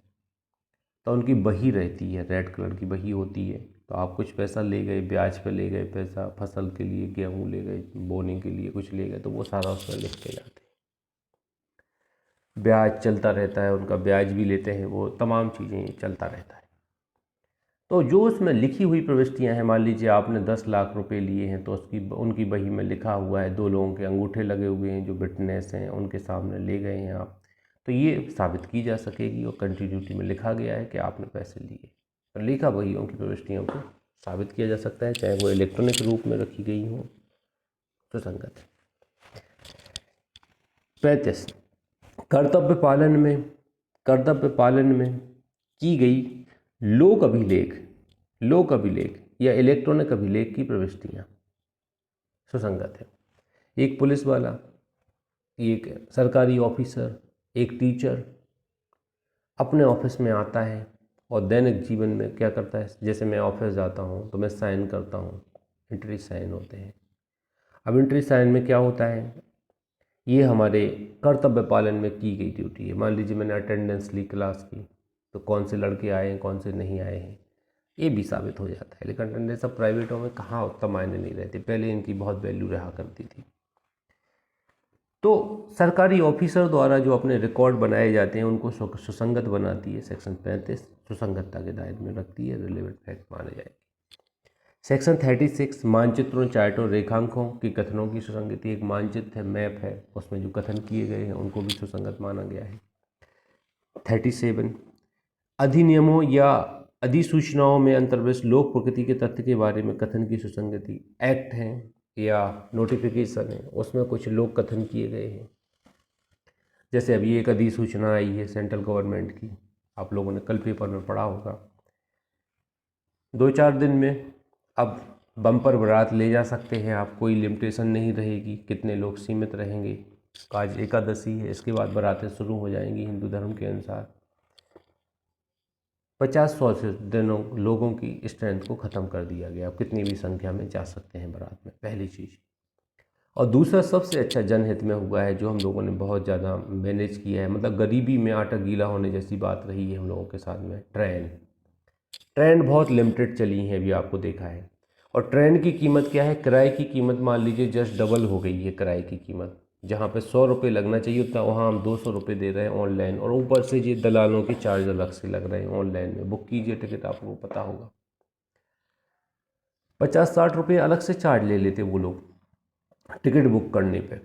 तो उनकी बही रहती है, रेड कलर की बही होती है। तो आप कुछ पैसा ले गए, ब्याज पे ले गए पैसा, फसल के लिए गेहूँ ले गए, बोने के लिए कुछ ले गए, तो वो सारा उसमें लिख के जाते हैं। ब्याज चलता रहता है, उनका ब्याज भी लेते हैं वो, तमाम चीज़ें चलता रहता है। तो जो उसमें लिखी हुई प्रविष्टियां हैं, मान लीजिए आपने 10 लाख रुपए लिए हैं, तो उसकी उनकी बही में लिखा हुआ है, 2 लोगों के अंगूठे लगे हुए हैं जो विटनेस हैं, उनके सामने ले गए हैं आप, तो ये साबित की जा सकेगी और कंटिन्यूटी में लिखा गया है कि आपने पैसे लिए। तो लेखा बहियों की प्रविष्टियों को साबित किया जा सकता है, चाहे वो इलेक्ट्रॉनिक रूप में रखी गई हो, तो संगत है। 35, कर्तव्य पालन में की गई लोक अभिलेख या इलेक्ट्रॉनिक अभिलेख की प्रविष्टियाँ सुसंगत है। एक पुलिस वाला, एक सरकारी ऑफिसर, एक टीचर अपने ऑफिस में आता है और दैनिक जीवन में क्या करता है, जैसे मैं ऑफिस जाता हूँ तो मैं साइन करता हूँ, एंट्री साइन होते हैं। अब एंट्री साइन में क्या होता है, ये हमारे कर्तव्य पालन में की गई ड्यूटी है। मान लीजिए मैंने अटेंडेंस ली क्लास की, तो कौन से लड़के आए हैं, कौन से नहीं आए हैं, ये भी साबित हो जाता है। लेकिन अटेंडेंस सब प्राइवेटों में कहाँ उतना मायने नहीं रहती, पहले इनकी बहुत वैल्यू रहा करती थी। तो सरकारी ऑफिसर द्वारा जो अपने रिकॉर्ड बनाए जाते हैं उनको सुसंगत बनाती है सेक्शन 35, सुसंगतता के दायरे में रखती है, रिलेवेंट फैक्ट माने जाएंगे। सेक्शन 36, मानचित्रों, चार्टों, रेखांकों की कथनों की सुसंगति। एक मानचित्र है, मैप है, उसमें जो कथन किए गए हैं उनको भी सुसंगत माना गया है। 37, अधिनियमों या अधिसूचनाओं में अंतर्विष्ट लोक प्रकृति के तथ्य के बारे में कथन की सुसंगति। एक्ट हैं या नोटिफिकेशन है, उसमें कुछ लोक कथन किए गए हैं। जैसे अभी एक अधिसूचना आई है सेंट्रल गवर्नमेंट की, आप लोगों ने कल पेपर में पढ़ा होगा, 2-4 दिन में अब बम्पर बारात ले जा सकते हैं आप, कोई लिमिटेशन नहीं रहेगी, कितने लोग सीमित रहेंगे। आज एकादशी है, इसके बाद बारातें शुरू हो जाएंगी हिंदू धर्म के अनुसार। 50-100 से दिनों लोगों की स्ट्रेंथ को ख़त्म कर दिया गया, अब कितनी भी संख्या में जा सकते हैं बारात में, पहली चीज़। और दूसरा सबसे अच्छा जनहित में हुआ है, जो हम लोगों ने बहुत ज़्यादा मैनेज किया है, मतलब गरीबी में आटा गीला होने जैसी बात रही है हम लोगों के साथ में। ट्रेन बहुत लिमिटेड चली है, अभी आपको देखा है। और ट्रेन की कीमत क्या है, किराए की कीमत मान लीजिए जस्ट डबल हो गई है किराए की कीमत। जहाँ पे 100 रुपये लगना चाहिए उतना वहाँ हम 200 रुपये दे रहे हैं ऑनलाइन, और ऊपर से ये दलालों के चार्ज अलग से लग रहे हैं। ऑनलाइन में बुक कीजिए टिकट, आपको पता होगा 50-60 रुपये अलग से चार्ज ले लेते वो लोग टिकट बुक करने पे।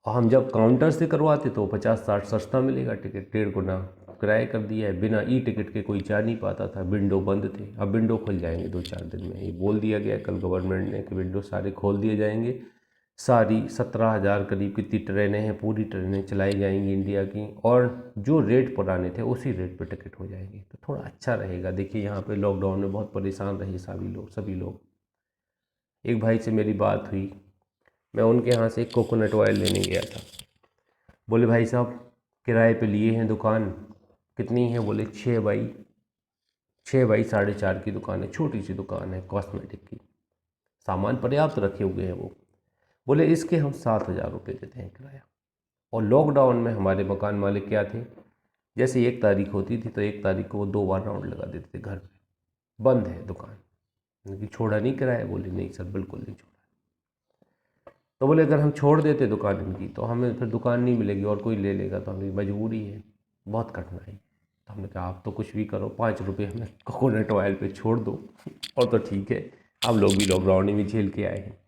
और हम जब काउंटर से करवाते तो 50-60 सस्ता मिलेगा टिकट, 1.5 गुना किराया कर दिया है। बिना ई टिकट के कोई जा नहीं पाता था, विंडो बंद थे, अब विंडो खुल जाएंगे 2-4 दिन में, ये बोल दिया गया कल गवर्नमेंट ने कि विंडो सारे खोल दिए जाएंगे। सारी 17,000 करीब कितनी ट्रेनें हैं, पूरी ट्रेनें चलाई जाएंगी इंडिया की, और जो रेट पुराने थे उसी रेट पे टिकट हो जाएंगे, तो थोड़ा अच्छा रहेगा। देखिए यहाँ पे लॉकडाउन में बहुत परेशान रहे सभी लोग। एक भाई से मेरी बात हुई, मैं उनके यहाँ से एक कोकोनट ऑयल लेने गया था। बोले भाई साहब किराए पे लिए हैं दुकान, कितनी है? बोले 6x4.5 की दुकान है, छोटी सी दुकान है कॉस्मेटिक की, सामान पर्याप्त रखे हुए हैं वो। बोले इसके हम 7,000 रुपये देते हैं किराया। और लॉकडाउन में हमारे मकान मालिक क्या थे, जैसे 1 तारीख होती थी तो 1 तारीख को वो 2 बार राउंड लगा देते थे घर पे, बंद है दुकान। उनकी छोड़ा नहीं किराया? बोले नहीं सर, बिल्कुल नहीं छोड़ा। तो बोले अगर हम छोड़ देते दुकान इनकी तो हमें फिर दुकान नहीं मिलेगी और कोई ले लेगा, तो हमें मजबूरी है, बहुत कठिनाई। तो हमने कहा आप तो कुछ भी करो, 5 रुपये हमें कोकोनट ऑयल पे छोड़ दो और तो ठीक है। हम लोग भी लॉकडाउन में झेल के आए हैं।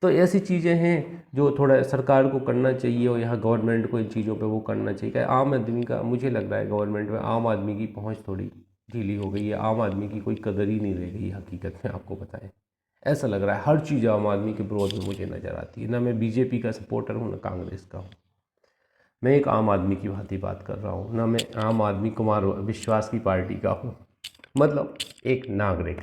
तो ऐसी चीज़ें हैं जो थोड़ा सरकार को करना चाहिए, और यहाँ गवर्नमेंट को इन चीज़ों पे वो करना चाहिए। कि आम आदमी का, मुझे लग रहा है गवर्नमेंट में आम आदमी की पहुँच थोड़ी ढीली हो गई है, आम आदमी की कोई कदर ही नहीं रह गई हकीकत में, आपको बताएं। ऐसा लग रहा है हर चीज़ आम आदमी के विरोध में मुझे नज़र आती है। ना मैं बीजेपी का सपोर्टर हूँ, ना कांग्रेस का हूँ, मैं एक आम आदमी की भांति बात कर रहा हूँ। ना मैं आम आदमी कुमार विश्वास की पार्टी का हूँ, मतलब एक नागरिक।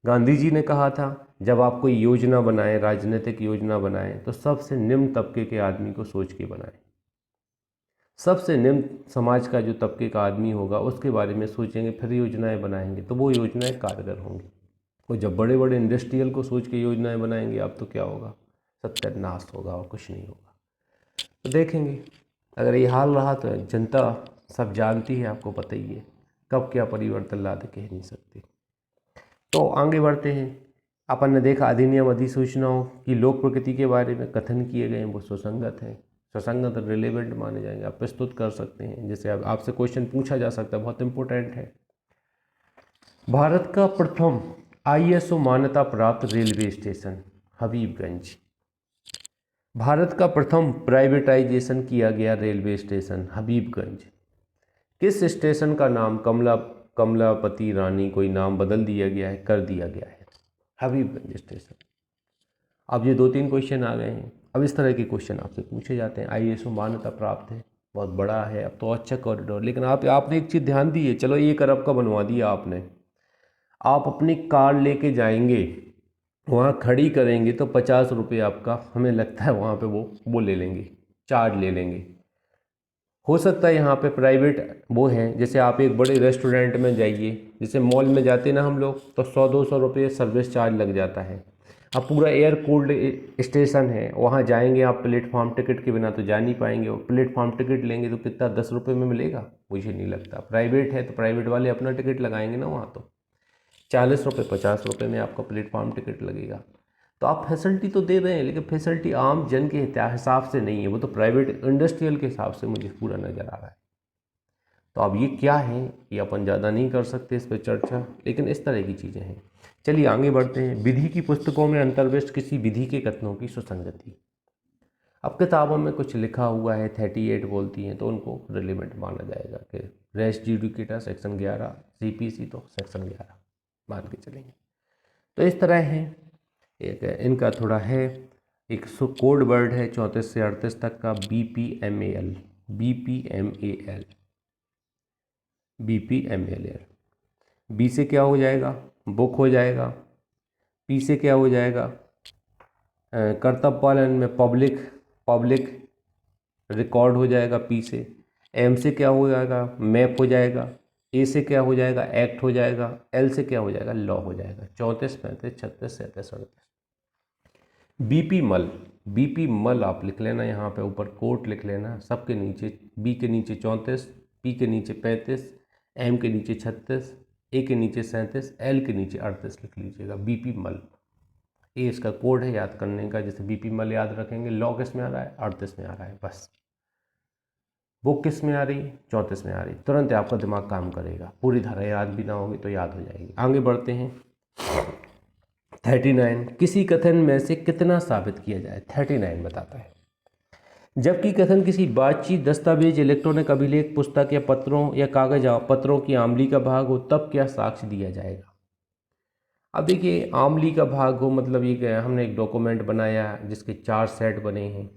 गांधी जी ने कहा था जब आप कोई योजना बनाएं, राजनीतिक योजना बनाएं, तो सबसे निम्न तबके के आदमी को सोच के बनाएं। सबसे निम्न समाज का जो तबके का आदमी होगा उसके बारे में सोचेंगे, फिर योजनाएं बनाएंगे, तो वो योजनाएं कारगर होंगी। और जब बड़े बड़े इंडस्ट्रियल को सोच के योजनाएं बनाएंगे आप तो क्या होगा, सत्यानाश होगा और कुछ नहीं होगा। तो देखेंगे अगर ये हाल रहा तो जनता सब जानती है, आपको पता ही है कब क्या परिवर्तन ला दे कह नहीं सकते। तो आगे बढ़ते हैं। अपन ने देखा अधिनियम अधिसूचनाओं की लोक प्रकृति के बारे में कथन किए गए हैं वो सुसंगत हैं, सुसंगत रिलेवेंट माने जाएंगे, आप प्रस्तुत कर सकते हैं। जैसे अब आपसे क्वेश्चन पूछा जा सकता है, बहुत इंपॉर्टेंट है। भारत का प्रथम ISO मान्यता प्राप्त रेलवे स्टेशन हबीबगंज। भारत का प्रथम प्राइवेटाइजेशन किया गया रेलवे स्टेशन हबीबगंज। किस स्टेशन का नाम कमलापति रानी कोई नाम बदल दिया गया है, कर दिया गया है, हबीबगंज स्टेशन। अब ये 2-3 क्वेश्चन आ गए हैं। अब इस तरह के क्वेश्चन आपसे पूछे जाते हैं। ISO मान्यता प्राप्त है, बहुत बड़ा है, अब तो अच्छा कॉरिडोर। लेकिन आपने एक चीज़ ध्यान दी है, चलो 1 अरब का बनवा दिया आपने, आप अपनी कार लेके जाएंगे वहाँ खड़ी करेंगे तो 50 रुपये आपका हमें लगता है वहाँ पे वो ले लेंगे, चार्ज ले लेंगे। हो सकता है यहाँ पे प्राइवेट वो हैं, जैसे आप एक बड़े रेस्टोरेंट में जाइए, जैसे मॉल में जाते ना हम लोग, तो 100-200 रुपये सर्विस चार्ज लग जाता है। अब पूरा एयर कूल्ड स्टेशन है, वहाँ जाएंगे आप प्लेटफॉर्म टिकट के बिना तो जा नहीं पाएंगे, और प्लेटफॉर्म टिकट लेंगे तो कितना 10 रुपये में मिलेगा, मुझे नहीं लगता। प्राइवेट है तो प्राइवेट वाले अपना टिकट लगाएंगे ना, वहाँ तो 40 रुपये 50 रुपये में आपका प्लेटफॉर्म टिकट लगेगा। तो आप फैसिलिटी तो दे रहे हैं, लेकिन फैसिलिटी आम जन के हिसाब से नहीं है, वो तो प्राइवेट इंडस्ट्रियल के हिसाब से मुझे पूरा नज़र आ रहा है। तो अब ये क्या है, ये अपन ज़्यादा नहीं कर सकते इस पर चर्चा, लेकिन इस तरह की चीज़ें हैं। चलिए आगे बढ़ते हैं। विधि की पुस्तकों में अंतर्विष्ट किसी विधि के कथनों की सुसंगति। अब किताबों में कुछ लिखा हुआ है, 38 बोलती हैं, तो उनको रिलेवेंट माना जाएगा कि रेस जुडिकेटा सेक्शन 11, CPC तो सेक्शन 11 मान के चलेंगे। तो इस तरह है, एक इनका थोड़ा है, एक कोड वर्ड है 34 से 38 तक का, BPMAL। बी से क्या हो जाएगा, बुक हो जाएगा। पी से क्या हो जाएगा, कर्तव्य पालन में पब्लिक रिकॉर्ड हो जाएगा पी से। एम से क्या हो जाएगा, मैप हो जाएगा। ए से क्या हो जाएगा, एक्ट हो जाएगा। एल से क्या हो जाएगा, लॉ हो जाएगा। 34, 35, 36, 37, 38। बीपी मल आप लिख लेना, यहाँ पे ऊपर कोट लिख लेना, सबके नीचे बी के नीचे 34, पी के नीचे 35, एम के नीचे 36, ए के नीचे 37, एल के नीचे 38 लिख लीजिएगा। बीपी मल ये इसका कोड है याद करने का। जैसे बीपी मल याद रखेंगे, लॉ किस में आ रहा है, 38 में आ रहा है, बस। बुक किस में आ रही है, 34 में आ रही है। तुरंत आपका दिमाग काम करेगा, पूरी धारा याद भी ना होगी तो याद हो जाएगी। आगे बढ़ते हैं। 39, किसी कथन में से कितना साबित किया जाए। 39 बताता है, जबकि कथन किसी बातचीत, दस्तावेज, इलेक्ट्रॉनिक अभिलेख, पुस्तक या पत्रों या कागज पत्रों की आमली का भाग हो, तब क्या साक्ष्य दिया जाएगा। अब देखिए, आमली का भाग हो मतलब ये क्या, हमने एक डॉक्यूमेंट बनाया जिसके 4 सेट बने हैं,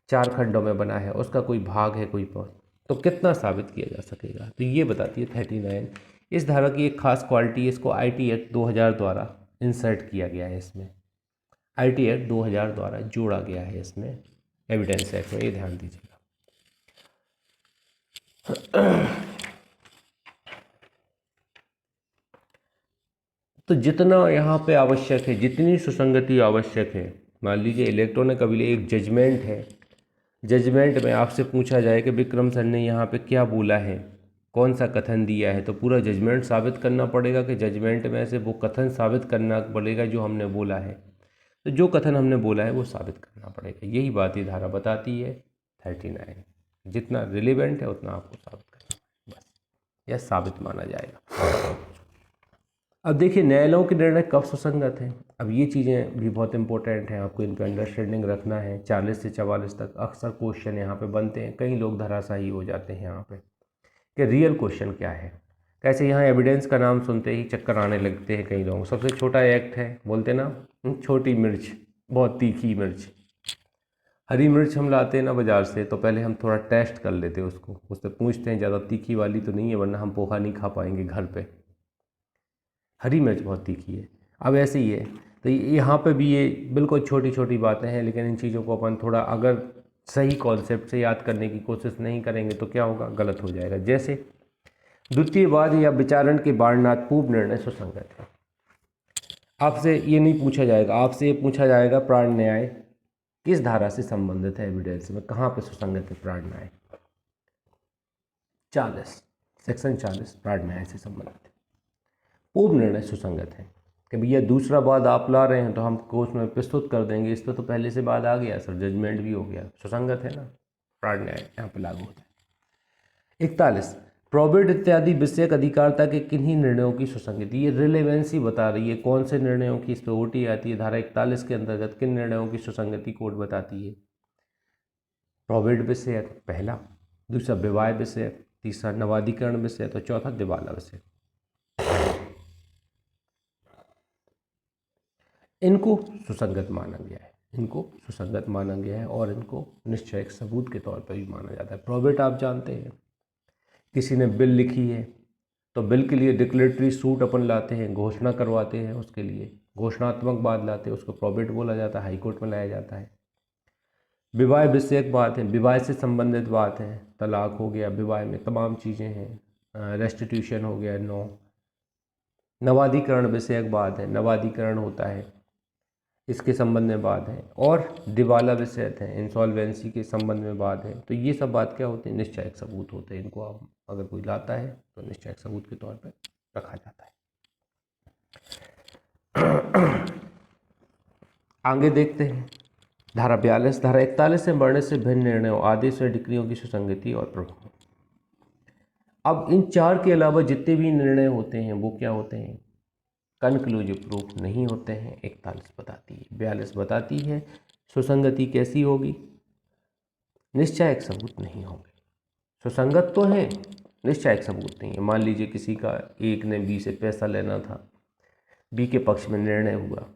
4 खंडों में बना है, उसका कोई भाग है, कोई पॉइंट, तो कितना साबित किया जा सकेगा। तो ये बताती है 39। इस धारा की एक खास क्वालिटी है, इसको IT एक्ट 2000 द्वारा इंसर्ट किया गया है। इसमें IT एक्ट 2000 द्वारा जोड़ा गया है इसमें, एविडेंस एक्ट में, ये ध्यान दीजिएगा। तो जितना यहाँ पे आवश्यक है, जितनी सुसंगति आवश्यक है, मान लीजिए इलेक्ट्रॉनिक अभिलेख एक जजमेंट है, जजमेंट में आपसे पूछा जाए कि विक्रम सर ने यहाँ पे क्या बोला है, कौन सा कथन दिया है, तो पूरा जजमेंट साबित करना पड़ेगा कि जजमेंट में से वो कथन साबित करना पड़ेगा जो हमने बोला है। तो जो कथन हमने बोला है वो साबित करना पड़ेगा। यही बात ये धारा बताती है 39। जितना रिलेवेंट है उतना आपको साबित करना है, बस यह साबित माना जाएगा। अब देखिए, न्यायालयों के निर्णय कब सुसंगत हैं। अब ये चीज़ें भी बहुत इंपॉर्टेंट हैं, आपको इन पर अंडरस्टैंडिंग रखना है। 40 से 44 तक अक्सर क्वेश्चन यहाँ पे बनते हैं, कई लोग धराशायी हो जाते हैं यहाँ पे कि रियल क्वेश्चन क्या है। कैसे यहाँ एविडेंस का नाम सुनते ही चक्कर आने लगते हैं कई लोगों। सबसे छोटा एक्ट है, बोलते ना, छोटी मिर्च, बहुत तीखी मिर्च। हरी मिर्च हम लाते हैं ना बाज़ार से, तो पहले हम थोड़ा टेस्ट कर लेते हैं उसको, उससे पूछते हैं ज़्यादा तीखी वाली तो नहीं है, वरना हम पोहा नहीं खा पाएंगे घर पे। हरी मिर्च बहुत तीखी है। अब ऐसे ही है, तो यहाँ पे भी ये बिल्कुल छोटी छोटी बातें हैं, लेकिन इन चीज़ों को अपन थोड़ा अगर सही कॉन्सेप्ट से याद करने की कोशिश नहीं करेंगे तो क्या होगा, गलत हो जाएगा। जैसे द्वितीय वाद या विचारण के वारणात पूर्व निर्णय सुसंगत है। आपसे ये नहीं पूछा जाएगा, आपसे ये पूछा जाएगा प्राण न्याय किस धारा से संबंधित है एविडेंस में, कहाँ पे सुसंगत है प्राण न्याय। 40 सेक्शन 40 प्राण न्याय से संबंधित है। पूर्व निर्णय सुसंगत है कि भैया दूसरा वाद आप ला रहे हैं तो हमको उसमें प्रस्तुत कर देंगे, इस पर तो पहले से वाद आ गया सर, जजमेंट भी हो गया, सुसंगत है ना, प्राण न्याय यहाँ पे लागू होता है। 41 प्रोबेट इत्यादि विषयक अधिकारिता के किन्हीं निर्णयों की सुसंगति, ये रिलेवेंसी बता रही है कौन से निर्णयों की इस पर ओटी आती है। धारा 41 के अंतर्गत किन निर्णयों की सुसंगति कोर्ट बताती है। प्रोबेट विषयक पहला, दूसरा विवाह विषयक, तीसरा नवाधिकरण विषय, तो चौथा दिवाला विषय। इनको सुसंगत माना गया है, इनको सुसंगत माना गया है और इनको निश्चय सबूत के तौर पर भी माना जाता है। प्रोबेट आप जानते हैं, किसी ने बिल लिखी है तो बिल के लिए डिक्लेरेटरी सूट अपन लाते हैं, घोषणा करवाते हैं, उसके लिए घोषणात्मक बात लाते हैं, उसको प्रोबेट बोला जाता है, हाई कोर्ट में लाया जाता है। विवाह विषयक बात है, विवाह से संबंधित बात है, तलाक हो गया, विवाह में तमाम चीज़ें हैं, रेस्टिट्यूशन हो गया, नो। नवाधिकरण विषयक बात है, नवाधिकरण होता है, इसके संबंध में बात है। और दिवाला विषयक है, इंसॉल्वेंसी के संबंध में बात है। तो ये सब बात क्या होते हैं, निश्चयक सबूत होते हैं। इनको आप अगर कोई लाता है तो निश्चयक सबूत के तौर पर रखा जाता है। आगे देखते हैं धारा 42, धारा 41 से वर्णित से भिन्न निर्णयों, आदेश और डिक्रियों की सुसंगति और प्रभाव। अब इन चार के अलावा जितने भी निर्णय होते हैं वो क्या होते हैं, कनक्लूसिव प्रूफ नहीं होते हैं। 41 बताती है, 42 बताती है सुसंगति कैसी होगी, निश्चयक सबूत नहीं होंगे। सुसंगत तो है, निश्चयक सबूत नहीं है। मान लीजिए किसी का, एक ने बी से पैसा लेना था, बी के पक्ष में निर्णय हुआ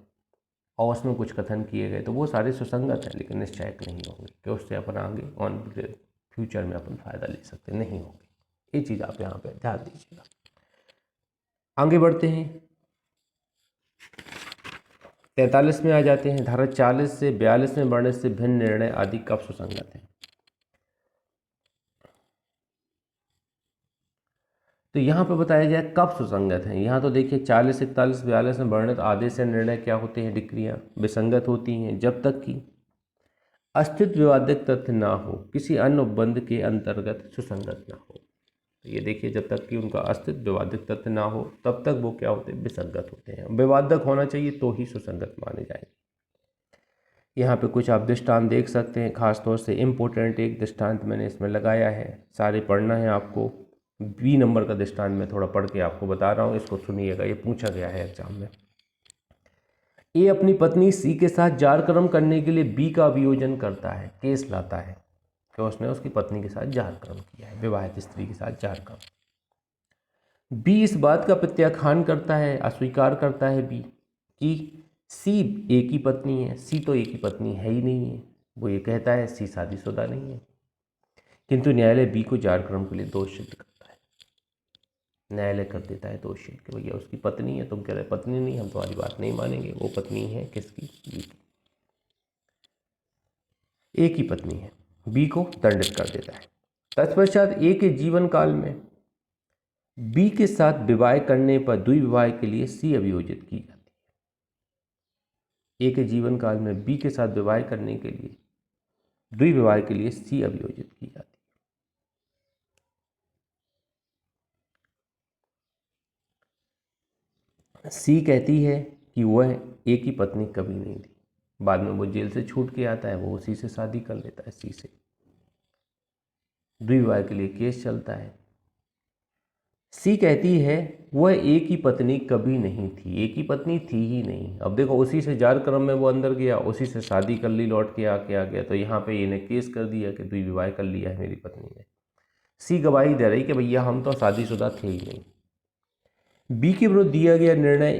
और उसमें कुछ कथन किए गए, तो वो सारे सुसंगत हैं लेकिन निश्चयक नहीं होंगे कि उससे अपन आगे ऑन फ्यूचर में अपन फायदा ले सकते नहीं होंगे। ये चीज़ आप यहाँ पे ध्यान दीजिएगा। आगे बढ़ते हैं, 43 में आ जाते हैं। धारा 40 से 42 में वर्णित से भिन्न निर्णय आदि कब सुसंगत है। तो यहाँ पे बताया जाए कब सुसंगत है। यहाँ तो देखिए 40, 41, 42 में वर्णित आदेश या निर्णय क्या होते हैं, डिक्रियाँ विसंगत होती हैं जब तक कि अस्तित्व विवादित तथ्य ना हो, किसी अन्य उपबंध के अंतर्गत सुसंगत ना हो। तो ये देखिए जब तक कि उनका अस्तित्व विवादित तथ्य ना हो तब तक वो क्या होते हैं, विसंगत होते हैं। विवादक होना चाहिए तो ही सुसंगत माने जाएंगे। यहाँ पे कुछ आप दृष्टांत देख सकते हैं, खासतौर से इम्पोर्टेंट एक दृष्टांत मैंने इसमें लगाया है, सारे पढ़ना है आपको। 20 नंबर का दृष्टांत मैं थोड़ा पढ़ के आपको बता रहा हूँ, इसको सुनिएगा, ये पूछा गया है एग्जाम में। ए अपनी पत्नी सी के साथ जारकर्म करने के लिए बी का अभियोजन करता है, केस लाता है कि उसने उसकी पत्नी के साथ जारकर्म किया है, विवाहित स्त्री के साथ जारकर्म। बी इस बात का प्रत्याख्यान करता है, अस्वीकार करता है बी कि सी ए की पत्नी है। सी तो ए की पत्नी है ही नहीं है, वो ये कहता है सी शादीशुदा नहीं है, किंतु न्यायालय बी को जारकर्म के लिए दोष सिद्ध करता है। न्यायालय कर देता है दोष सिद्ध कि भैया उसकी पत्नी है, तुम कह रहे पत्नी नहीं, हम तुम्हारी बात नहीं मानेंगे, वो पत्नी है किसकी, बी की, ए की पत्नी है। बी को दंडित कर देता है। तत्पश्चात ए के जीवन काल में बी के साथ विवाह करने पर द्विविवाह के लिए सी अभियोजित की जाती है। ए के जीवन काल में बी के साथ विवाह करने के लिए, द्विविवाह के लिए सी अभियोजित की जाती है। सी कहती है कि वह ए की पत्नी कभी नहीं थी, बाद में वो जेल से छूट के आता है, वो उसी से शादी कर लेता है, सी से। द्विविवाह के लिए केस चलता है। सी कहती है वह ए की पत्नी कभी नहीं थी, ए की पत्नी थी ही नहीं। अब देखो उसी से जारकर्म में वो अंदर गया, उसी से शादी कर ली, लौट के आके आ गया, तो यहाँ पे ये ने केस कर दिया कि द्विविवाह कर लिया है मेरी पत्नी ने। सी गवाही दे रही कि भैया हम तो शादीशुदा थे ही नहीं। बी के विरुद्ध दिया गया निर्णय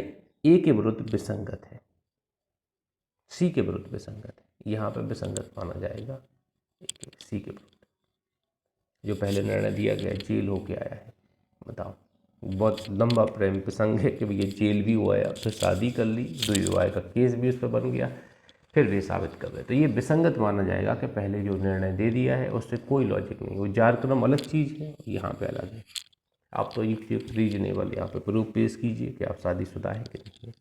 ए के विरुद्ध विसंगत है, सी के विरुद्ध विसंगत है। यहाँ पे विसंगत माना जाएगा सी के विरुद्ध। जो पहले निर्णय दिया गया, जेल होके आया है, बताओ, बहुत लंबा प्रेम प्रसंग है कि भैया जेल भी हुआ है, फिर शादी कर ली, द्विविवाह का केस भी उस पर बन गया, फिर वे साबित कर रहे। तो ये विसंगत माना जाएगा कि पहले जो निर्णय दे दिया है उससे कोई लॉजिक नहीं। वो जारकर्म अलग चीज़ है, यहाँ पे अलग है। आप तो ये रीजनेबल यहाँ पे प्रूफ पेश कीजिए कि आप शादीशुदा हैं कि नहीं।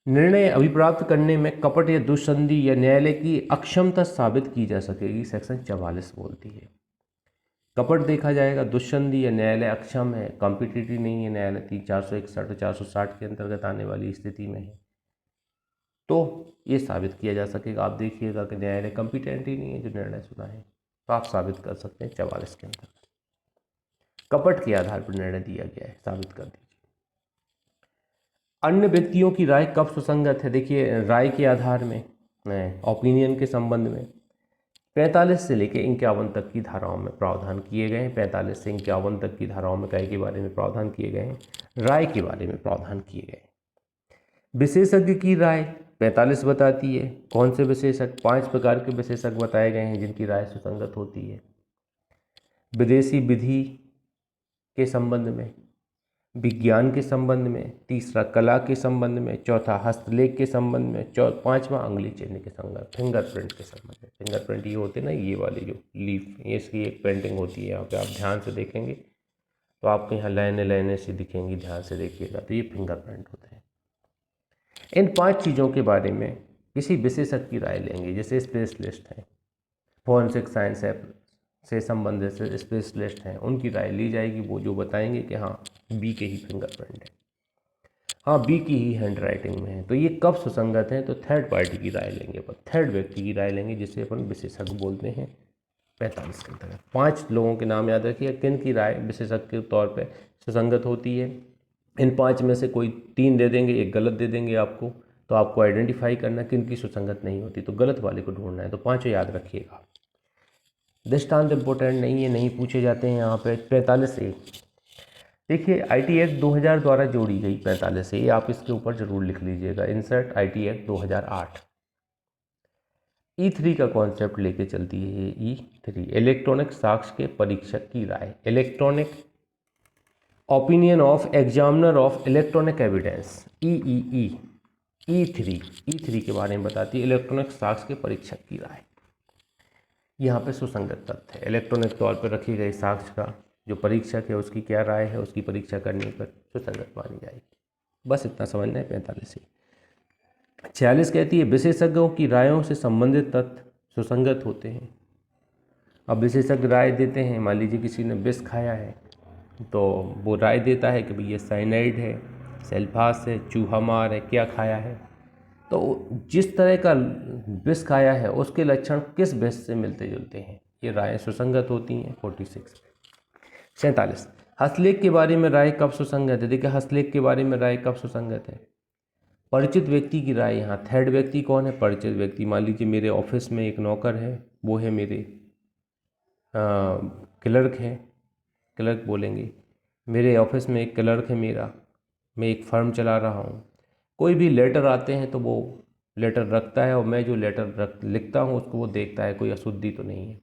निर्णय अभिप्राप्त करने में कपट या दुस्संधि या न्यायालय की अक्षमता साबित की जा सकेगी, सेक्शन 44 बोलती है। कपट देखा जाएगा, दुस्संधि या न्यायालय अक्षम है, कॉम्पिटिटिव नहीं है, न्यायालय 461 और 460 के अंतर्गत आने वाली स्थिति में है, तो ये साबित किया जा सकेगा। आप देखिएगा कि न्यायालय कॉम्पिटेंट ही नहीं है जो निर्णय सुना है, तो आप साबित कर सकते हैं 44 के अंतर्गत। कपट के आधार पर निर्णय दिया गया है, साबित कर दीजिए। अन्य व्यक्तियों की राय कब सुसंगत है? देखिए, राय के आधार में, ओपिनियन के संबंध में 45 से लेकर 51 तक की धाराओं में प्रावधान किए गए हैं। 45 से 51 तक की धाराओं में काय के बारे में प्रावधान किए गए हैं, राय के बारे में प्रावधान किए गए हैं। विशेषज्ञ की राय 45 बताती है। कौन से विशेषज्ञ? 5 प्रकार के विशेषज्ञ बताए गए हैं जिनकी राय सुसंगत होती है। विदेशी विधि के संबंध में, विज्ञान के संबंध में, तीसरा कला के संबंध में, चौथा हस्तलेख के संबंध में, पांचवा अंगुली चिन्ह के संबंध, फिंगरप्रिंट के संबंध में। फिंगरप्रिंट ये होते हैं ना, ये वाली जो लीफ, ये इसकी एक पेंटिंग होती है। यहाँ पे आप ध्यान से देखेंगे तो आपको यहाँ लाइनें लाइनें से दिखेंगी, ध्यान से देखिएगा, तो ये फिंगरप्रिंट होते हैं। इन 5 चीज़ों के बारे में किसी विशेषज्ञ की राय लेंगे, जैसे स्पेशलिस्ट हैं, फॉरेंसिक साइंस से संबंधित से स्पेशलिस्ट हैं, उनकी राय ली जाएगी। वो जो बताएंगे कि हाँ बी के ही फिंगरप्रिंट है, हाँ बी की ही हैंड राइटिंग में है, तो ये कब सुसंगत है? तो थर्ड पार्टी की राय लेंगे, पर थर्ड व्यक्ति की राय लेंगे, जिसे अपन विशेषज्ञ बोलते हैं। 45 के अंतर्गत 5 लोगों के नाम याद रखिए, किन की राय विशेषज्ञ के तौर पर सुसंगत होती है। इन 5 में से कोई 3 दे देंगे, एक गलत दे देंगे आपको, तो आपको आइडेंटिफाई करना किन की सुसंगत नहीं होती, तो गलत वाले को ढूंढना है। तो 5 याद रखिएगा। दृष्टांत इंपॉर्टेंट नहीं है, नहीं पूछे जाते हैं यहाँ पे। 45A देखिए, IT एक्ट 2000 द्वारा जोड़ी गई 45A, ये आप इसके ऊपर जरूर लिख लीजिएगा, इंसर्ट IT एक्ट 2008। E3 का कॉन्सेप्ट लेके चलती है ये E3, इलेक्ट्रॉनिक साक्ष्य के परीक्षक की राय, electronic opinion of examiner of electronic evidence, EEE। E3 के बारे में बताती है, इलेक्ट्रॉनिक साक्ष्य के परीक्षक की राय। यहाँ पे सुसंगत तथ्य है, इलेक्ट्रॉनिक तौर पर रखी गई साक्ष्य का जो परीक्षक है उसकी क्या राय है, उसकी परीक्षा करने पर सुसंगत मानी जाएगी। बस इतना समझना है 45 से। 46 कहती है विशेषज्ञों की रायों से संबंधित तथ्य सुसंगत होते हैं। अब विशेषज्ञ राय देते हैं, मान लीजिए किसी ने विष खाया है, तो वो राय देता है कि भाई ये साइनाइड है, सेल्फास है, चूहा मार है, क्या खाया है। तो जिस तरह का विष खाया है उसके लक्षण किस विष से मिलते जुलते हैं, ये राय सुसंगत होती हैं 46। 47 हस्तलेख के बारे में राय कब सुसंगत है? देखिए, हस्तलेख के बारे में राय कब सुसंगत है? परिचित व्यक्ति की राय। यहाँ थर्ड व्यक्ति कौन है? परिचित व्यक्ति। मान लीजिए मेरे ऑफिस में एक नौकर है, वो है मेरे क्लर्क है, क्लर्क बोलेंगे, मेरे ऑफिस में एक क्लर्क है मेरा, मैं एक फर्म चला रहा हूँ। कोई भी लेटर आते हैं तो वो लेटर रखता है, और मैं जो लेटर लिखता हूँ उसको वो देखता है, कोई अशुद्धि तो नहीं है।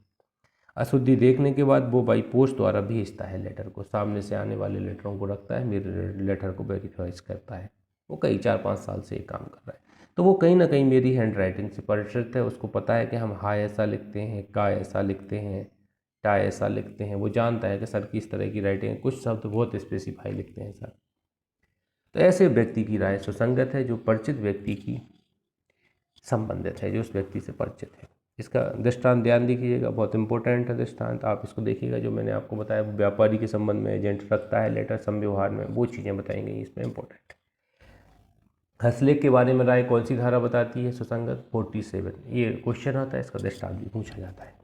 अशुद्धि देखने के बाद वो बाई पोस्ट द्वारा भेजता है लेटर को, सामने से आने वाले लेटरों को रखता है, मेरे लेटर को वेरीफाइज करता है। वो कई 4-5 साल से ये काम कर रहा है, तो वो कहीं ना कहीं मेरी हैंड राइटिंग से परिचित है, उसको पता है कि हम हाय ऐसा लिखते हैं, का ऐसा लिखते हैं, टा ऐसा लिखते हैं। वो जानता है कि सर किस तरह की राइटिंग है, कुछ शब्द बहुत स्पेसिफाई लिखते हैं सर। तो ऐसे व्यक्ति की राय सुसंगत है जो परिचित व्यक्ति की संबंधित है, जो उस व्यक्ति से परिचित है। इसका दृष्टांत ध्यान दीजिएगा, बहुत इंपॉर्टेंट है दृष्टांत, आप इसको देखिएगा। जो मैंने आपको बताया व्यापारी के संबंध में एजेंट रखता है लेटर संव्यवहार में, वो चीज़ें बताई गई इसमें इंपॉर्टेंट। हस्तलेख के बारे में राय कौन सी धारा बताती है सुसंगत? 47। ये क्वेश्चन आता है, इसका दृष्टांत भी पूछा जाता है।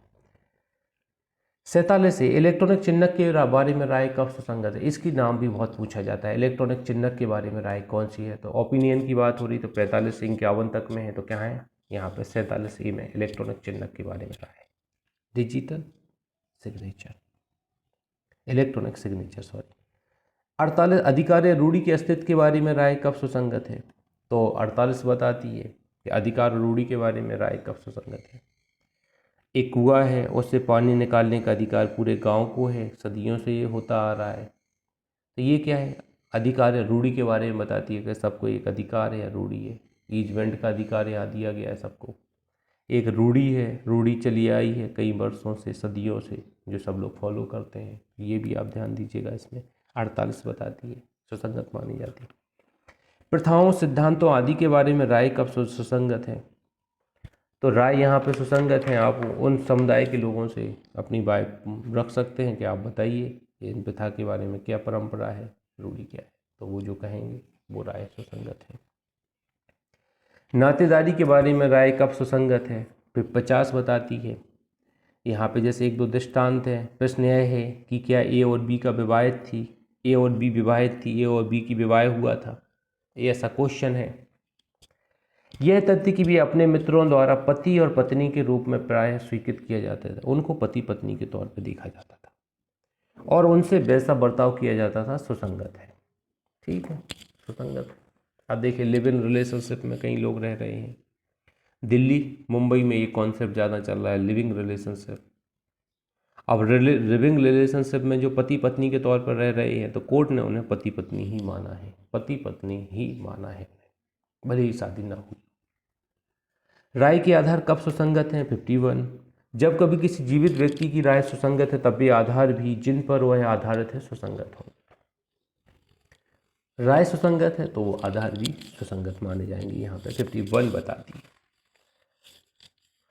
47 से इलेक्ट्रॉनिक चिन्हक के बारे में राय कब सुसंगत है? इसकी नाम भी बहुत पूछा जाता है। इलेक्ट्रॉनिक चिन्हक के बारे में राय कौन सी है? तो ओपिनियन की बात हो रही, तो 45 से 51 तक में है, तो क्या है यहाँ पे 47A में इलेक्ट्रॉनिक चिन्हक के बारे में राय, digital signature, electronic signature sorry. 48 अधिकार या रूढ़ी के अस्तित्व के बारे में राय कब सुसंगत है? तो 48 बताती है कि अधिकार और रूढ़ी के बारे में राय कब सुसंगत है। एक कुआं है, उससे पानी निकालने का अधिकार पूरे गांव को है, सदियों से ये होता आ रहा है। तो ये क्या है? अधिकार या रूढ़ी के बारे में बताती है कि सबको एक अधिकार है या रूढ़ी है। ईजमेंट का अधिकार यहाँ दिया गया है सबको। एक रूढ़ी है, रूढ़ी चली आई है कई वर्षों से, सदियों से, जो सब लोग फॉलो करते हैं। ये भी आप ध्यान दीजिएगा, इसमें 48 बताती है, सुसंगत मानी जाती है। प्रथाओं, सिद्धांतों आदि के बारे में राय कब सुसंगत है? तो राय यहाँ पे सुसंगत है। आप उन समुदाय के लोगों से अपनी बात रख सकते हैं कि आप बताइए इन प्रथा के बारे में क्या परंपरा है, रूढ़ी क्या है, तो वो जो कहेंगे वो राय सुसंगत है। नातेदारी के बारे में राय कब सुसंगत है? फिर 50 बताती है। यहाँ पे जैसे एक दो दृष्टांत है। प्रश्न यह है कि क्या ए और बी का विवाहित थी, ए और बी विवाहित थी, ए और बी की विवाह हुआ था, ये ऐसा क्वेश्चन है। यह तथ्य कि भी अपने मित्रों द्वारा पति और पत्नी के रूप में प्रायः स्वीकृत किया जाता था, उनको पति पत्नी के तौर पर देखा जाता था और उनसे वैसा बर्ताव किया जाता था, सुसंगत है। ठीक है, सुसंगत है। अब देखिए लिव इन रिलेशनशिप में कई लोग रह रहे हैं। दिल्ली मुंबई में ये कॉन्सेप्ट ज़्यादा चल रहा है, लिविंग रिलेशनशिप। अब लिविंग रिलेशनशिप में जो पति पत्नी के तौर पर रह रहे हैं तो कोर्ट ने उन्हें पति पत्नी ही माना है, पति पत्नी ही माना है, भले ही शादी ना हुई। राय के आधार कब सुसंगत हैं? 51। जब कभी किसी जीवित व्यक्ति की राय सुसंगत है तब भी आधार भी जिन पर वह आधारित है सुसंगत हो। राय सुसंगत है तो वो आधार भी सुसंगत माने जाएंगे। यहाँ पे 51 बताती है।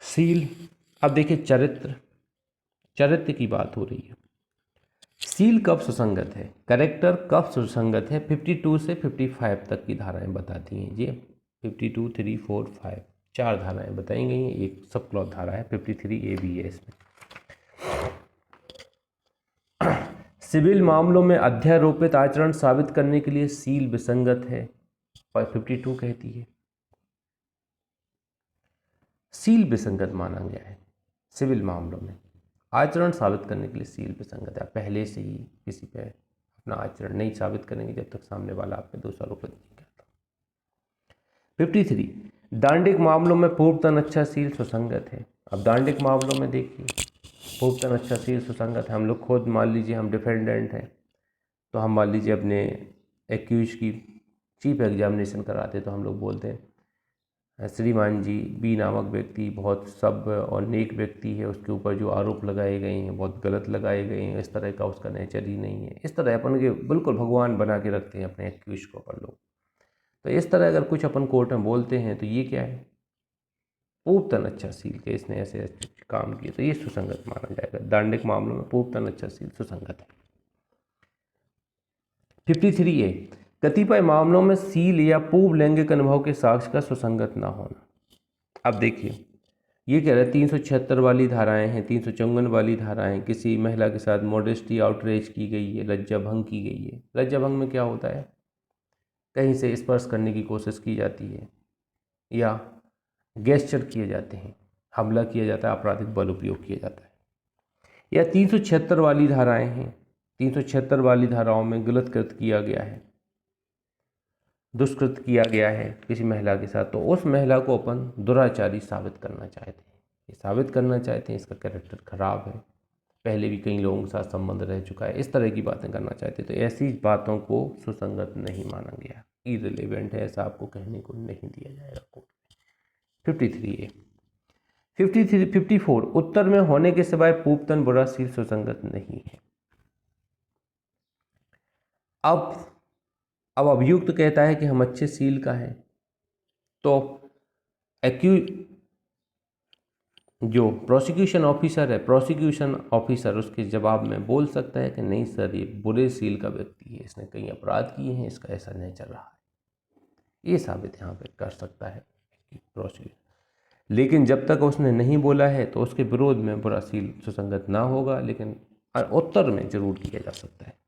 सील। अब देखिए चरित्र की बात हो रही है। सील कब सुसंगत है, कैरेक्टर कब सुसंगत है? 52 से 55 तक की धाराएं बताती हैं। ये 52, 3, 4, 5 4 धाराएं बताई गई हैं। एक सब क्लॉज धारा है, 53 ए भी है इसमें। सिविल मामलों में अध्यारोपित आचरण साबित करने के लिए सील विसंगत है, और 52 कहती है सील विसंगत माना गया है। सिविल मामलों में आचरण साबित करने के लिए सील विसंगत है। पहले से ही किसी पे अपना आचरण नहीं साबित करेंगे जब तक सामने वाला आप पे दोष आरोपित नहीं करता। 53 दांडिक मामलों में पूर्वतन अच्छा सील सुसंगत है। अब दांडिक मामलों में देखिए पूर्वतन अच्छा सील सुसंगत है। हम लोग खुद मान लीजिए हम डिफेंडेंट हैं, तो हम मान लीजिए अपने एक्यूज की चीफ एग्जामिनेशन कराते तो हम लोग बोलते हैं श्रीमान जी बी नामक व्यक्ति बहुत सभ्य और नेक व्यक्ति है, उसके ऊपर जो आरोप लगाए गए हैं बहुत गलत लगाए गए हैं, इस तरह का उसका नेचर ही नहीं है। इस तरह अपन के बिल्कुल भगवान बना के रखते हैं अपने एक्यूज को अपन लोग। तो इस तरह अगर कुछ अपन कोर्ट में बोलते हैं तो ये क्या है, पूर्वतन अच्छा सील के इसने ऐसे ऐसे काम किए, तो ये सुसंगत माना जाएगा। दांडिक मामलों में पूर्वतन अच्छा सील सुसंगत है। 53 ए कतिपय मामलों में सील या पूर्व लैंगिक अनुभव के साक्ष्य का सुसंगत ना होना। अब देखिए ये कह रहे हैं 376 वाली धाराएं हैं, 354 वाली धाराएं, किसी महिला के साथ मॉडेस्टी आउटरेज की गई है, लज्जा भंग की गई है। लज्जा भंग में क्या होता है, कहीं से स्पर्श करने की कोशिश की जाती है या गेस्चर किए जाते हैं, हमला किया जाता है, आपराधिक बल उपयोग किया जाता है। या 376 वाली धाराएं हैं, 376 वाली धाराओं में गलत कृत किया गया है, दुष्कृत किया गया है किसी महिला के साथ, तो उस महिला को अपन दुराचारी साबित करना चाहते हैं। ये साबित करना चाहते हैं इसका कैरेक्टर खराब है, पहले भी कई लोगों के साथ संबंध रह चुका है, इस तरह की बातें करना चाहते हैं। तो ऐसी बातों को सुसंगत नहीं माना गया, इररिलेवेंट है, ऐसा आपको कहने को नहीं दिया जाएगा कोर्ट में। 53 ए 54 उत्तर में होने के सिवाय पूर्वतन बुरा सील सुसंगत नहीं है। अब अभियुक्त कहता है कि हम अच्छे सील का है, तो जो प्रोसिक्यूशन ऑफिसर है, प्रोसिक्यूशन ऑफिसर उसके जवाब में बोल सकता है कि नहीं सर ये बुरे सील का व्यक्ति है, इसने कई अपराध किए हैं, इसका ऐसा नेचर रहा है, ये साबित यहाँ पे कर सकता है प्रोसिक्यूशन। लेकिन जब तक उसने नहीं बोला है तो उसके विरोध में बुरा सील सुसंगत ना होगा, लेकिन उत्तर में जरूर किया जा सकता है।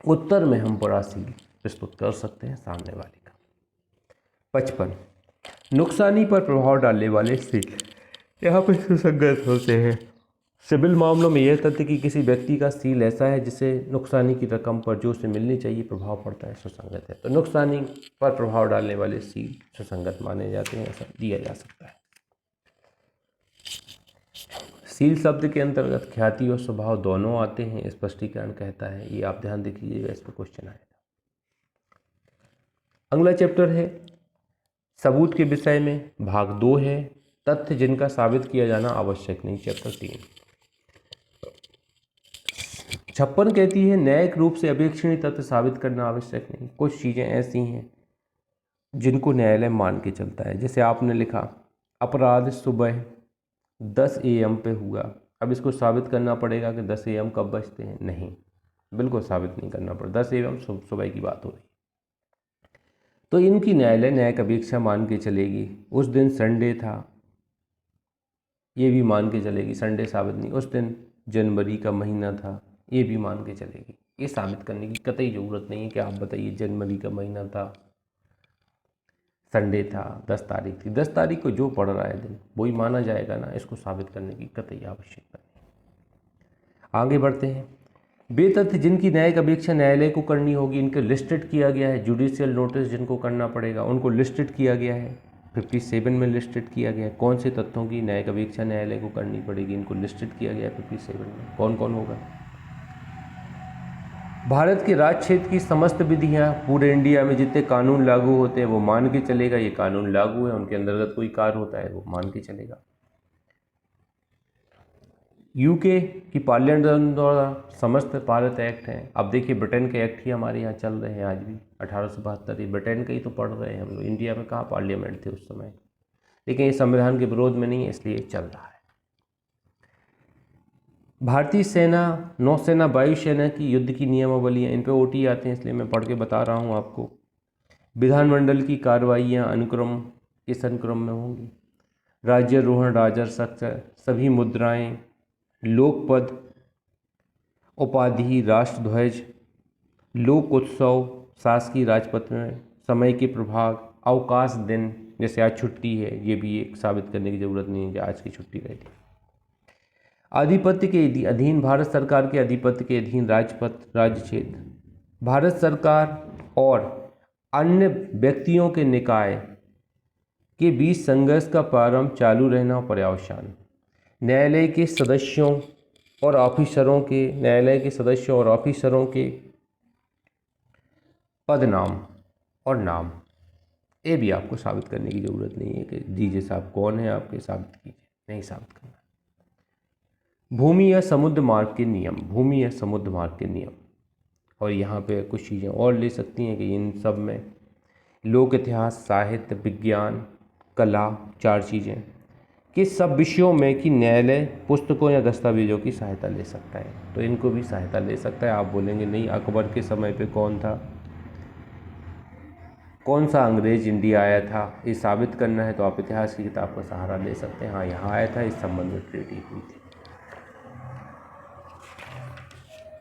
उत्तर में हम बुरा सील प्रस्तुत कर सकते हैं सामने वाले का। 55 नुकसानी पर प्रभाव डालने वाले सील यहाँ पर सुसंगत होते हैं। सिविल मामलों में यह तथ्य कि किसी व्यक्ति का सील ऐसा है जिसे नुकसानी की रकम पर जो उसे मिलनी चाहिए प्रभाव पड़ता है, सुसंगत है। तो नुकसानी पर प्रभाव डालने वाले सील सुसंगत माने जाते हैं, ऐसा दिया जा सकता है। सील शब्द के अंतर्गत ख्याति और स्वभाव दोनों आते हैं, स्पष्टीकरण कहता है, ये आप ध्यान दीजिएगा, इस पर क्वेश्चन आएगा। अगला चैप्टर है सबूत के विषय में, भाग 2 है तथ्य जिनका साबित किया जाना आवश्यक नहीं, चैप्टर 3। 56 कहती है न्यायिक रूप से अपेक्षणीय तथ्य साबित करना आवश्यक नहीं। कुछ चीज़ें ऐसी हैं जिनको न्यायालय मान के चलता है। जैसे आपने लिखा अपराध सुबह 10 AM पे हुआ, अब इसको साबित करना पड़ेगा कि 10 AM कब बजते हैं? नहीं, बिल्कुल साबित नहीं करना पड़ता। 10 AM सुबह की बात हो रही, तो इनकी न्यायालय न्यायिक अपेक्षा मान के चलेगी। उस दिन संडे था, ये भी मान के चलेगी, संडे साबित नहीं। उस दिन जनवरी का महीना था, ये भी मान के चलेगी। ये साबित करने की कतई ज़रूरत नहीं है कि आप बताइए जनवरी का महीना था, संडे था, 10 तारीख थी। 10 तारीख को जो पड़ रहा है दिन वही माना जाएगा ना, इसको साबित करने की कतई आवश्यकता नहीं। आगे बढ़ते हैं। वे तथ्य जिनकी न्यायिक अपेक्षा न्यायालय को करनी होगी, इनको लिस्टेड किया गया है। जुडिशियल नोटिस जिनको करना पड़ेगा उनको लिस्टेड किया गया है, 57 में लिस्टेड किया गया है। कौन से तथ्यों की न्यायिक अपेक्षा न्यायालय को करनी पड़ेगी, इनको लिस्टेड किया गया है 57 में। कौन कौन होगा? भारत के राज्य क्षेत्र की समस्त विधियां, पूरे इंडिया में जितने कानून लागू होते हैं वो मान के चलेगा, ये कानून लागू है, उनके अंतर्गत कोई कार्य होता है वो मान के चलेगा। यूके की पार्लियामेंट द्वारा समस्त भारत एक्ट हैं। अब देखिए ब्रिटेन के एक्ट ही हमारे यहाँ चल रहे हैं आज भी, 1872 ये ब्रिटेन के ही तो पढ़ रहे हैं हम लोग। इंडिया में कहाँ पार्लियामेंट थे उस समय, लेकिन ये संविधान के विरोध में नहीं है, इसलिए चल रहा है। भारतीय सेना, नौसेना, वायुसेना की युद्ध की नियमावलियाँ, इन पे OT आते हैं इसलिए मैं पढ़ के बता रहा हूँ आपको। विधानमंडल की कार्रवाइयाँ अनुक्रम किस अनुक्रम में होंगी? राज्यारोहण, राजर्षक, सभी मुद्राएं, लोकपद, उपाधि, राष्ट्रध्वज, लोक उत्सव, शासकीय राजपथ में समय के प्रभाग, अवकाश दिन, जैसे आज छुट्टी है, ये भी एक साबित करने की जरूरत नहीं है कि आज की छुट्टी रही थी। आधिपत्य के अधीन, भारत सरकार के आधिपत्य के अधीन राजपथ, राज्य क्षेत्र, भारत सरकार और अन्य व्यक्तियों के निकाय के बीच संघर्ष का प्रारंभ, चालू रहना और पर्यवसान, न्यायालय के सदस्यों और ऑफिसरों के पदनाम और नाम, ये भी आपको साबित करने की ज़रूरत नहीं है कि दीजिए साहब कौन है आपके, साबित कीजिए, नहीं साबित करना। भूमि या समुद्र मार्ग के नियम, और यहाँ पे कुछ चीज़ें और ले सकती हैं कि इन सब में लोक इतिहास, साहित्य, विज्ञान, कला, 4 चीज़ें कि सब विषयों में कि न्यायालय पुस्तकों या दस्तावेजों की सहायता ले सकता है, तो इनको भी सहायता ले सकता है। आप बोलेंगे नहीं अकबर के समय पे कौन था, कौन सा अंग्रेज इंडिया आया था, ये साबित करना है तो आप इतिहास की किताब का सहारा ले सकते हैं। हाँ, यहाँ आया था, इस संबंध में ट्रीटी हुई थी।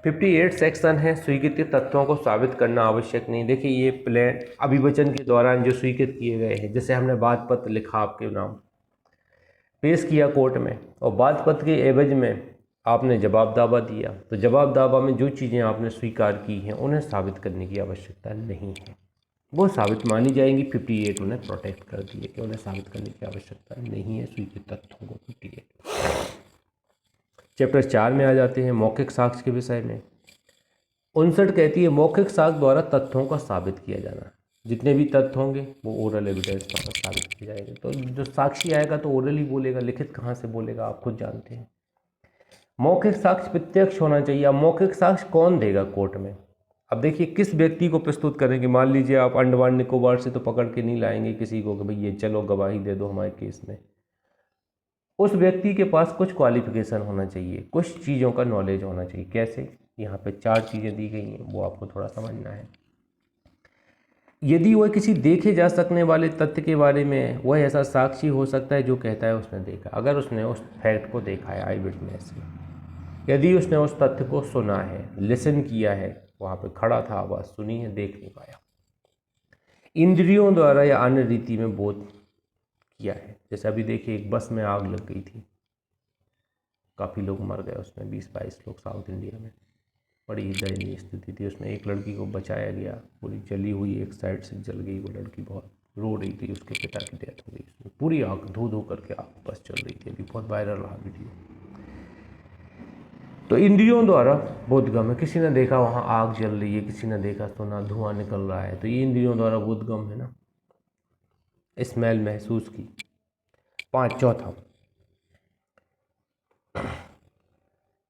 58 सेक्शन है, स्वीकृत तथ्यों को साबित करना आवश्यक नहीं। देखिए ये प्लेन अभिवचन के दौरान जो स्वीकृत किए गए हैं, जैसे हमने वाद पत्र लिखा, आपके नाम पेश किया कोर्ट में, और वाद पत्र के एवज में आपने जवाब दावा दिया, तो जवाब दावा में जो चीज़ें आपने स्वीकार की हैं उन्हें साबित करने की आवश्यकता नहीं है, वो साबित मानी जाएंगी। 58 उन्हें प्रोटेक्ट कर दिए कि उन्हें साबित करने की आवश्यकता नहीं है स्वीकृत तथ्यों को। 58 चैप्टर 4 में आ जाते हैं मौखिक साक्ष्य के विषय में। 59 कहती है मौखिक साक्ष्य द्वारा तथ्यों का साबित किया जाना, जितने भी तथ्य होंगे वो ओरल एविडेंस द्वारा साबित किए जाएंगे। तो जो साक्षी आएगा तो ओरल ही बोलेगा, लिखित कहाँ से बोलेगा, आप खुद जानते हैं। मौखिक साक्ष्य प्रत्यक्ष होना चाहिए। अब मौखिक साक्ष्य कौन देगा कोर्ट में? अब देखिए किस व्यक्ति को प्रस्तुत करेंगे। मान लीजिए आप अंडमान निकोबार से तो पकड़ के नहीं लाएंगे किसी को कि भाई ये चलो गवाही दे दो हमारे केस में। उस व्यक्ति के पास कुछ क्वालिफिकेशन होना चाहिए, कुछ चीज़ों का नॉलेज होना चाहिए। कैसे? यहाँ पे 4 चीज़ें दी गई हैं, वो आपको थोड़ा समझना है। यदि वह किसी देखे जा सकने वाले तथ्य के बारे में, वह ऐसा साक्षी हो सकता है जो कहता है उसने देखा, अगर उसने उस फैक्ट को देखा है, आई विटनेस है। यदि उसने उस तथ्य को सुना है, लिसन किया है, वहाँ पे खड़ा था, आवाज़ सुनी है, देख नहीं पाया। इंद्रियों द्वारा या अन्य रीति में बोध किया है। जैसे अभी देखिए एक बस में आग लग गई थी, काफ़ी लोग मर गए उसमें, 20-22 लोग साउथ इंडिया में, बड़ी दयनीय स्थिति थी। उसमें एक लड़की को बचाया गया, पूरी जली हुई एक साइड से जल गई, वो लड़की बहुत रो रही थी, उसके पिता की डेथ हो गई। उसमें पूरी आग धो धो करके आग बस चल रही थी, अभी बहुत वायरल रहा वीडियो। तो इंद्रियों द्वारा बोधगम है, किसी ने देखा वहाँ आग जल रही है, किसी ने देखा सुना धुआं निकल रहा है, तो ये इंद्रियों द्वारा बोधगम है ना, स्मेल महसूस की। 5 चौथा,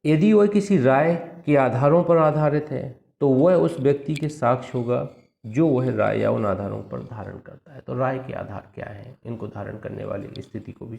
यदि वह किसी राय के आधारों पर आधारित है तो वह उस व्यक्ति के साक्ष्य होगा जो वह राय या उन आधारों पर धारण करता है। तो राय के आधार क्या है, इनको धारण करने वाली स्थिति को भी